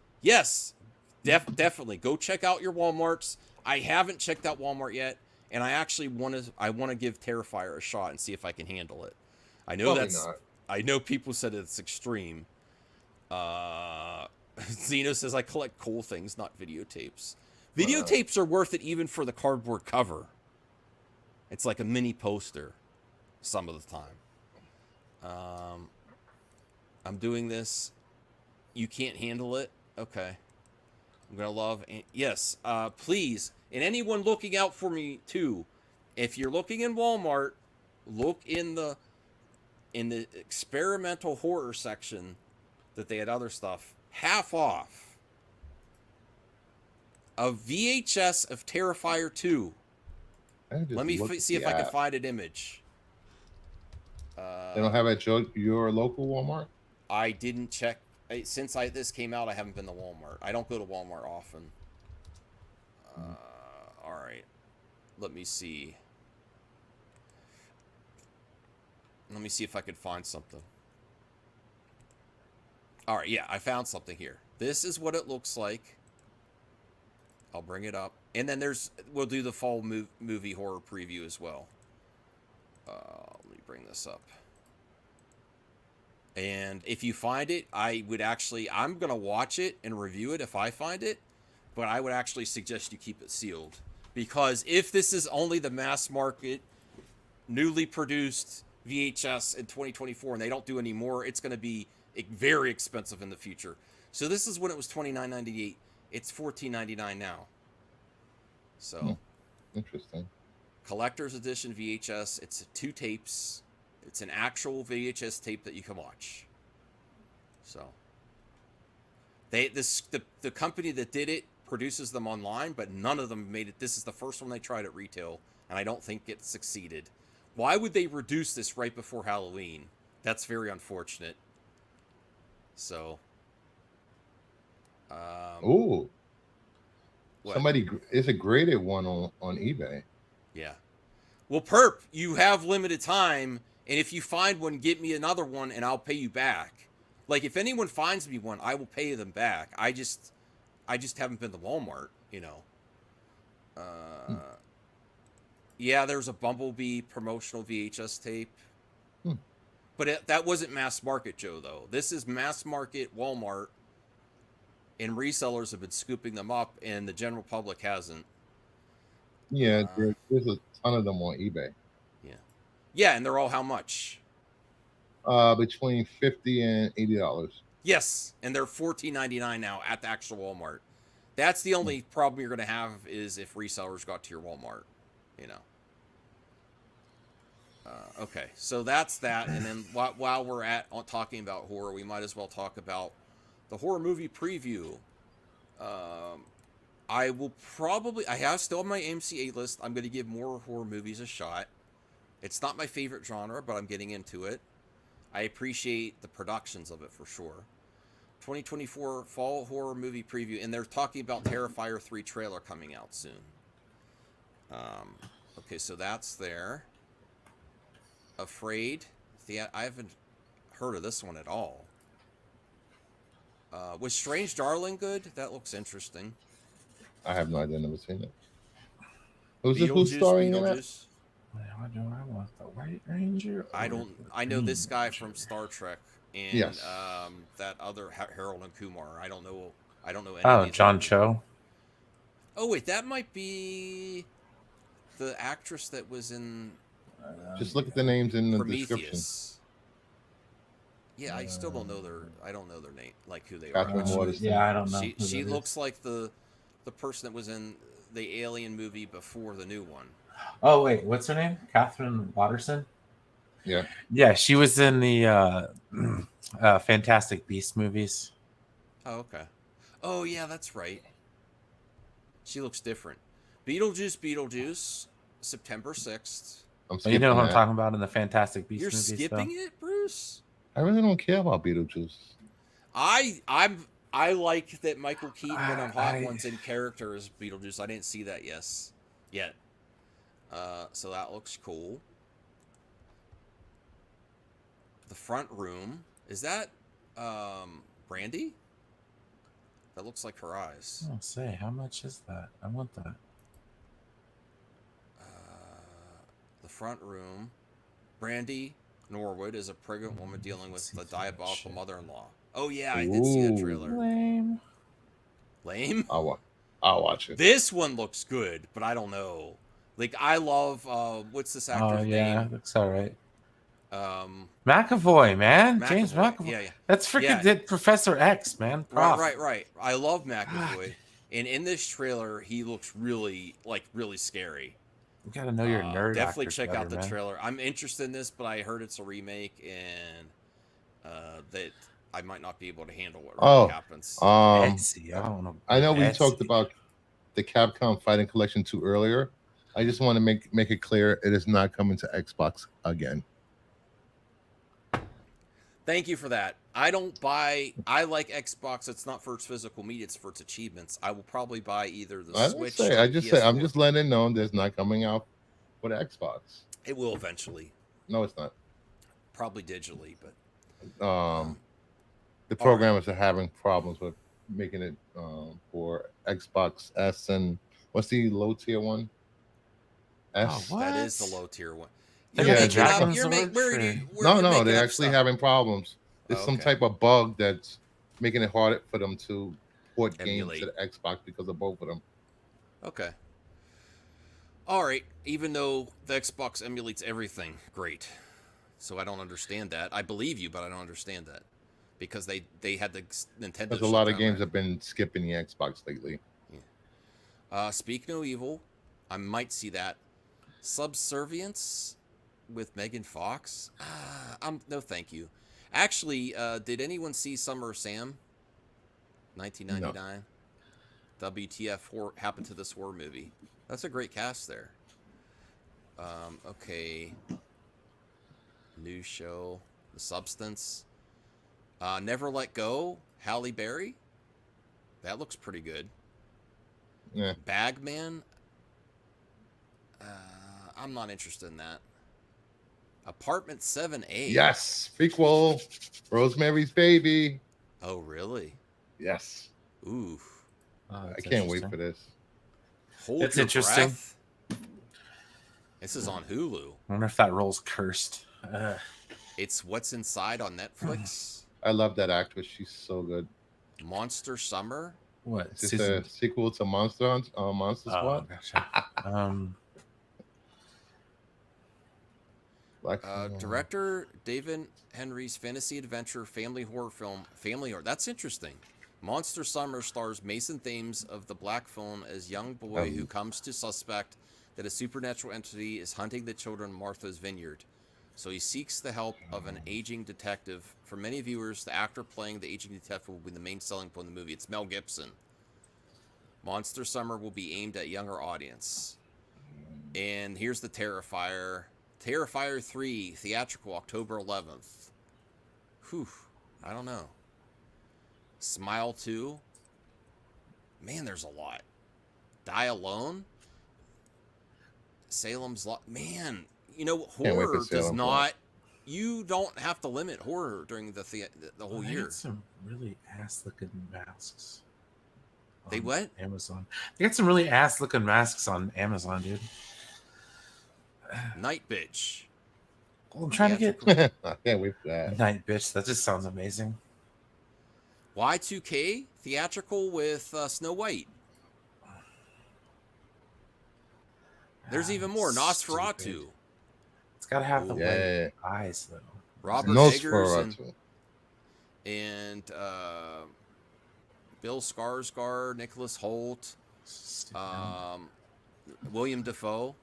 definitely go check out your Walmarts. I haven't checked out Walmart yet, and I actually want to give Terrifier a shot and see if I can handle it. I know I know people said it's extreme. Zeno says I collect cool things, not videotapes. Videotapes are worth it even for the cardboard cover. It's like a mini poster some of the time. I'm doing this. You can't handle it? Okay. I'm going to love... Yes, please. And anyone looking out for me, too. If you're looking in Walmart, look in the experimental horror section that they had other stuff. Half off. A VHS of Terrifier 2. Let me see if I can find an image. They don't have it at your local Walmart? I didn't check. Since this came out, I haven't been to Walmart. I don't go to Walmart often. All right. Let me see. Let me see if I could find something. All right, yeah, I found something here. This is what it looks like. I'll bring it up. And then we'll do the fall movie horror preview as well. Let me bring this up. And if you find it, I'm going to watch it and review it if I find it, but I would actually suggest you keep it sealed. Because if this is only the mass market, newly produced VHS in 2024 and they don't do any more, it's going to be very expensive in the future. So this is when it was $29.98. It's $14.99 now. So, interesting. Collector's edition VHS. It's 2 tapes. It's an actual VHS tape that you can watch. So, the company that did it produces them online, but none of them made it. This is the first one they tried at retail, and I don't think it succeeded. Why would they reduce this right before Halloween? That's very unfortunate. So, ooh, somebody, it's a graded one on eBay. Yeah. Well, Perp, you have limited time, and if you find one, get me another one, and I'll pay you back. Like, if anyone finds me one, I will pay them back. I just haven't been to Walmart, you know. Yeah, there's a Bumblebee promotional VHS tape. But that wasn't mass market, Joe, though. This is mass market Walmart, and resellers have been scooping them up, and the general public hasn't. Yeah, there's a ton of them on eBay. Yeah. Yeah, and they're all how much? Between $50 and $80. Yes, and they're $14.99 now at the actual Walmart. That's the only problem you're going to have is if resellers got to your Walmart, you know. Okay, so that's that. And then while we're talking about horror, we might as well talk about the horror movie preview. I have still on my MCA list. I'm going to give more horror movies a shot. It's not my favorite genre, but I'm getting into it. I appreciate the productions of it for sure. 2024 fall horror movie preview, and they're talking about Terrifier 3 trailer coming out soon. Okay, so that's there. Afraid. I haven't heard of this one at all. Was Strange Darling good? That looks interesting. I have no idea. Never seen it. Who's starring in it? What do I want? The White Ranger? I know this guy from Star Trek and Yes. that other Harold and Kumar. I don't know any Oh, of these John others. Cho. Oh wait, that might be the actress that was in Just look at the names in the description. Prometheus. Yeah, I still don't know I don't know their name, like who they Catherine are. Waterston. Yeah, I don't know. She looks like the person that was in the Alien movie before the new one. Oh wait, what's her name? Catherine Waterston. Yeah. Yeah, she was in the Fantastic Beasts movies. Oh, okay. Oh yeah, that's right. She looks different. Beetlejuice, September 6th. You know who I'm talking about in the Fantastic Beasts movies? You're skipping it, Bruce? I really don't care about Beetlejuice. I like that Michael Keaton when I'm Hot Ones in character as Beetlejuice. I didn't see that yet. So that looks cool. The Front Room. Is that Brandy? That looks like her eyes. Oh, say, how much is that? I want that. The Front Room. Brandy Norwood is a pregnant woman dealing with the diabolical mother-in-law. Oh yeah, I did see that trailer. Lame? I'll watch it. This one looks good, but I don't know. Like I love what's this actor's name? Looks all right. McAvoy, man. James McAvoy. Yeah. That's freaking Professor X, man. Prof. Right. I love McAvoy. And in this trailer, he looks really scary. You gotta know your nerd. Definitely check out the trailer. I'm interested in this, but I heard it's a remake and that I might not be able to handle what really happens. I know we talked about the Capcom Fighting Collection 2 earlier. I just want to make it clear it is not coming to Xbox again. Thank you for that. I like Xbox. It's not for its physical media, it's for its achievements. I will probably buy either the Switch or PS4. I'm just letting it know there's not coming out for the Xbox. It will eventually. No, it's not. Probably digitally, but the programmers are having problems with making it for Xbox S and what's the low tier one? S. That is the low tier one. No, they're actually having problems. There's some type of bug that's making it harder for them to port games to the Xbox because of both of them. Okay. All right. Even though the Xbox emulates everything, great. So I don't understand that. I believe you, but I don't understand that because they had the Nintendo. Because a lot of games have been skipping the Xbox lately. Yeah. Speak No Evil. I might see that. Subservience with Megan Fox. No, thank you. Actually, did anyone see Summer of Sam? 1999. No. WTF happened to this horror movie? That's a great cast there. Okay. New show, The Substance. Never Let Go, Halle Berry. That looks pretty good. Yeah. Bagman. I'm not interested in that. Apartment 7A. Yes, prequel. Rosemary's Baby. Oh, really? Yes. Ooh. I can't wait for this. It's interesting. Breath. This is on Hulu. I wonder if that role's cursed. It's What's Inside on Netflix. I love that actress. She's so good. Monster Summer. What? Is this a sequel to Monster Squad? Gotcha. Director David Henry's fantasy adventure family horror film Family Horror. That's interesting. Monster Summer stars Mason Thames of the Black Phone as young boy who comes to suspect that a supernatural entity is hunting the children in Martha's Vineyard. So he seeks the help of an aging detective. For many viewers, the actor playing the aging detective will be the main selling point of the movie. It's Mel Gibson. Monster Summer will be aimed at younger audience. And here's the Terrifier. Terrifier 3, theatrical, October 11th. whew, I don't know. Smile 2. Man, there's a lot. Die Alone. Salem's Lot. Man, you know, horror does not. You don't have to limit horror during the whole year. They got some really ass-looking masks. They what? Amazon. They got some really ass-looking masks on Amazon, dude. Night Bitch. Well, I'm trying to get. I can't wait for that. Night Bitch. That just sounds amazing. Y2K theatrical with Snow White. There's even more. Nosferatu. It's got to have the white eyes, though. Robert Eggers and Bill Skarsgård, Nicholas Hoult, William Dafoe.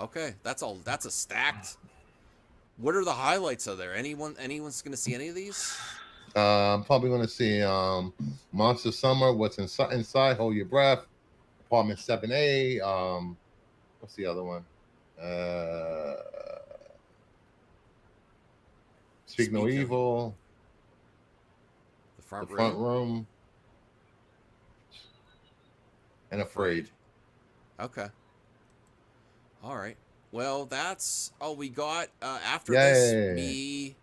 Okay, that's all. That's a stacked. What are the highlights of there? Anyone's going to see any of these? I'm probably going to see Monster Summer. What's inside? Hold Your Breath. Apartment 7A. What's the other one? Speak No Evil. The Front Room. And Afraid. Okay. All right. Well, that's all we got. After this, me,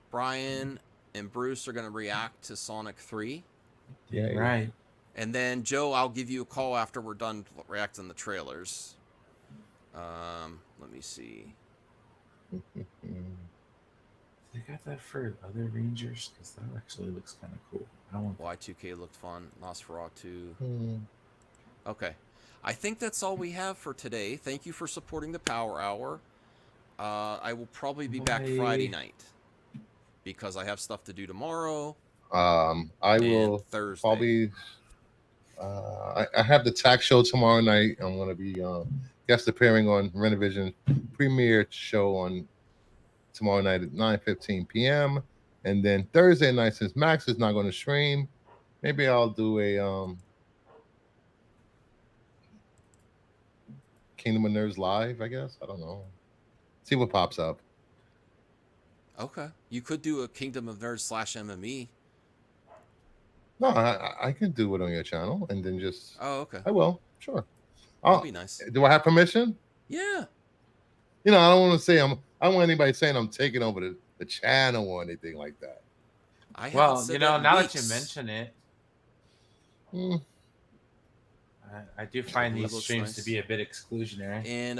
Brian, and Bruce are going to react to Sonic 3. Yeah, right. And then, Joe, I'll give you a call after we're done reacting the trailers. Let me see. They got that for other Rangers? Because that actually looks kind of cool. Y2K looked fun. Nosferatu. Okay. I think that's all we have for today. Thank you for supporting the Power Hour. I will probably be back Friday night because I have stuff to do tomorrow. I will Thursday. Probably. I have the tax show tomorrow night. I'm going to be guest appearing on Renovision premiere show on tomorrow night at 9:15 p.m. And then Thursday night, since Max is not going to stream, maybe I'll do a Kingdom of Nerds live. I guess I don't know. See what pops up. Okay, you could do a Kingdom of Nerds /MME. No, I can do it on your channel and then just. Oh, okay. I will. Sure. That'd be nice. Do I have permission? Yeah. You know, I don't want to say I don't want anybody saying I'm taking over the channel or anything like that. Well, you know, now that you mention it, I do find these streams to be a bit exclusionary. And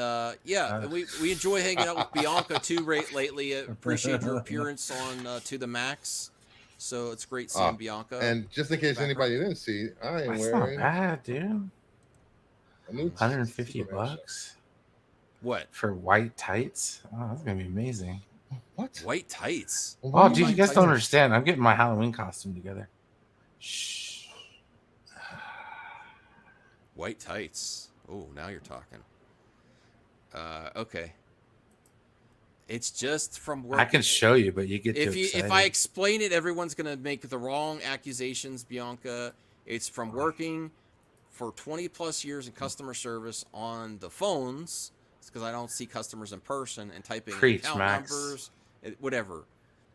we enjoy hanging out with Bianca too lately. Appreciate your appearance on To The Max. So it's great seeing Bianca. And just in case anybody didn't see, I am wearing. Not bad, dude. $150. What? For white tights? Oh, that's gonna be amazing. What? White tights? Oh, dude, you guys don't understand. I'm getting my Halloween costume together. Shh. White tights. Oh, now you're talking. Okay. It's just from work. I can show you, but you get too excited. If I explain it, everyone's gonna make the wrong accusations, Bianca. It's from working for 20+ years in customer service on the phones. It's because I don't see customers in person and typing account numbers, whatever.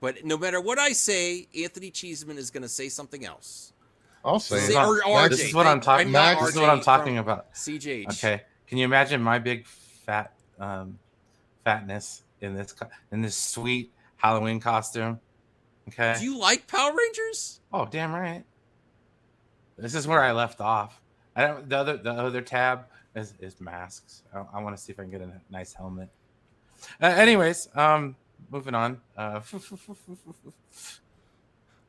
But no matter what I say, Anthony Cheeseman is gonna say something else. I'll say this is what I'm talking about. This is what I'm talking about. CJH. Okay. Can you imagine my big fatness in this sweet Halloween costume? Okay. Do you like Power Rangers? Oh, damn right. This is where I left off. The other tab is masks. I want to see if I can get a nice helmet. Anyways, moving on.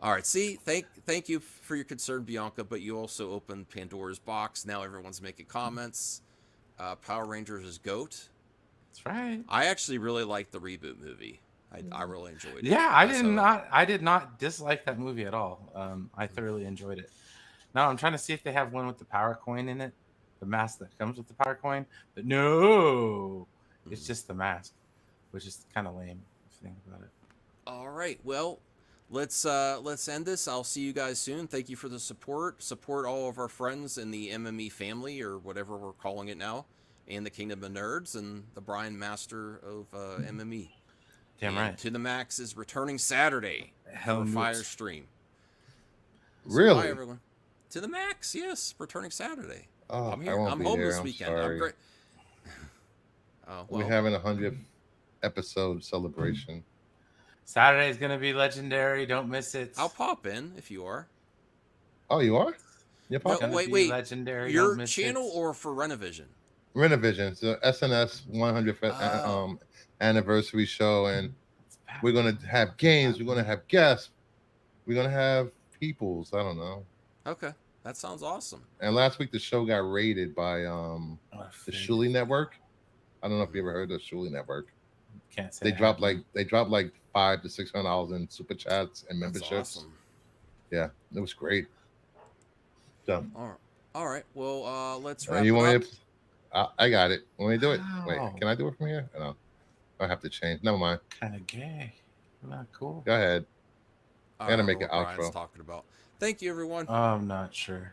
All right. See, thank you for your concern, Bianca. But you also opened Pandora's box. Now everyone's making comments. Power Rangers is GOAT. That's right. I actually really liked the reboot movie. I really enjoyed it. Yeah, I did not dislike that movie at all. I thoroughly enjoyed it. Now I'm trying to see if they have one with the power coin in it, the mask that comes with the power coin. But no, it's just the mask, which is kind of lame if you think about it. All right, well, let's end this. I'll see you guys soon. Thank you for the support. Support all of our friends in the MME family, or whatever we're calling it now, and the Kingdom of Nerds, and the Brian Master of MME. Damn And right. To the Max is returning Saturday Hell for a noops. fire stream. So Really? bye, everyone. To the Max, yes, returning Saturday. Oh, I'm I here. won't I'm be home there. this I'm weekend. sorry. I'm great. Oh, We're well, having a 100th episode celebration. Saturday's gonna be legendary. Don't miss it. I'll pop in if you are. Oh, you are? You're No, popping? Gonna be wait. legendary. Your Don't miss channel it. or for Renovision? Renovision. So SNS 100th Oh. anniversary show, and we're gonna have games. We're gonna have guests. We're gonna have peoples. I don't know. Okay, that sounds awesome. And last week the show got raided by the Shuli Network. I don't know if you ever heard of the Shuli Network. Can't say They dropped like $500 to $600 in super chats and memberships. That's awesome. Yeah, it was great. So all right. Well, let's wrap you it want up. me to, I got it. Want me to do it? Wait, Wow. can I do it from here? No, I have to change. Never mind. Kind of gay. Not cool. Go ahead. I Gotta don't make know an what Brian's outro. talking about. Thank you, everyone. I'm not sure.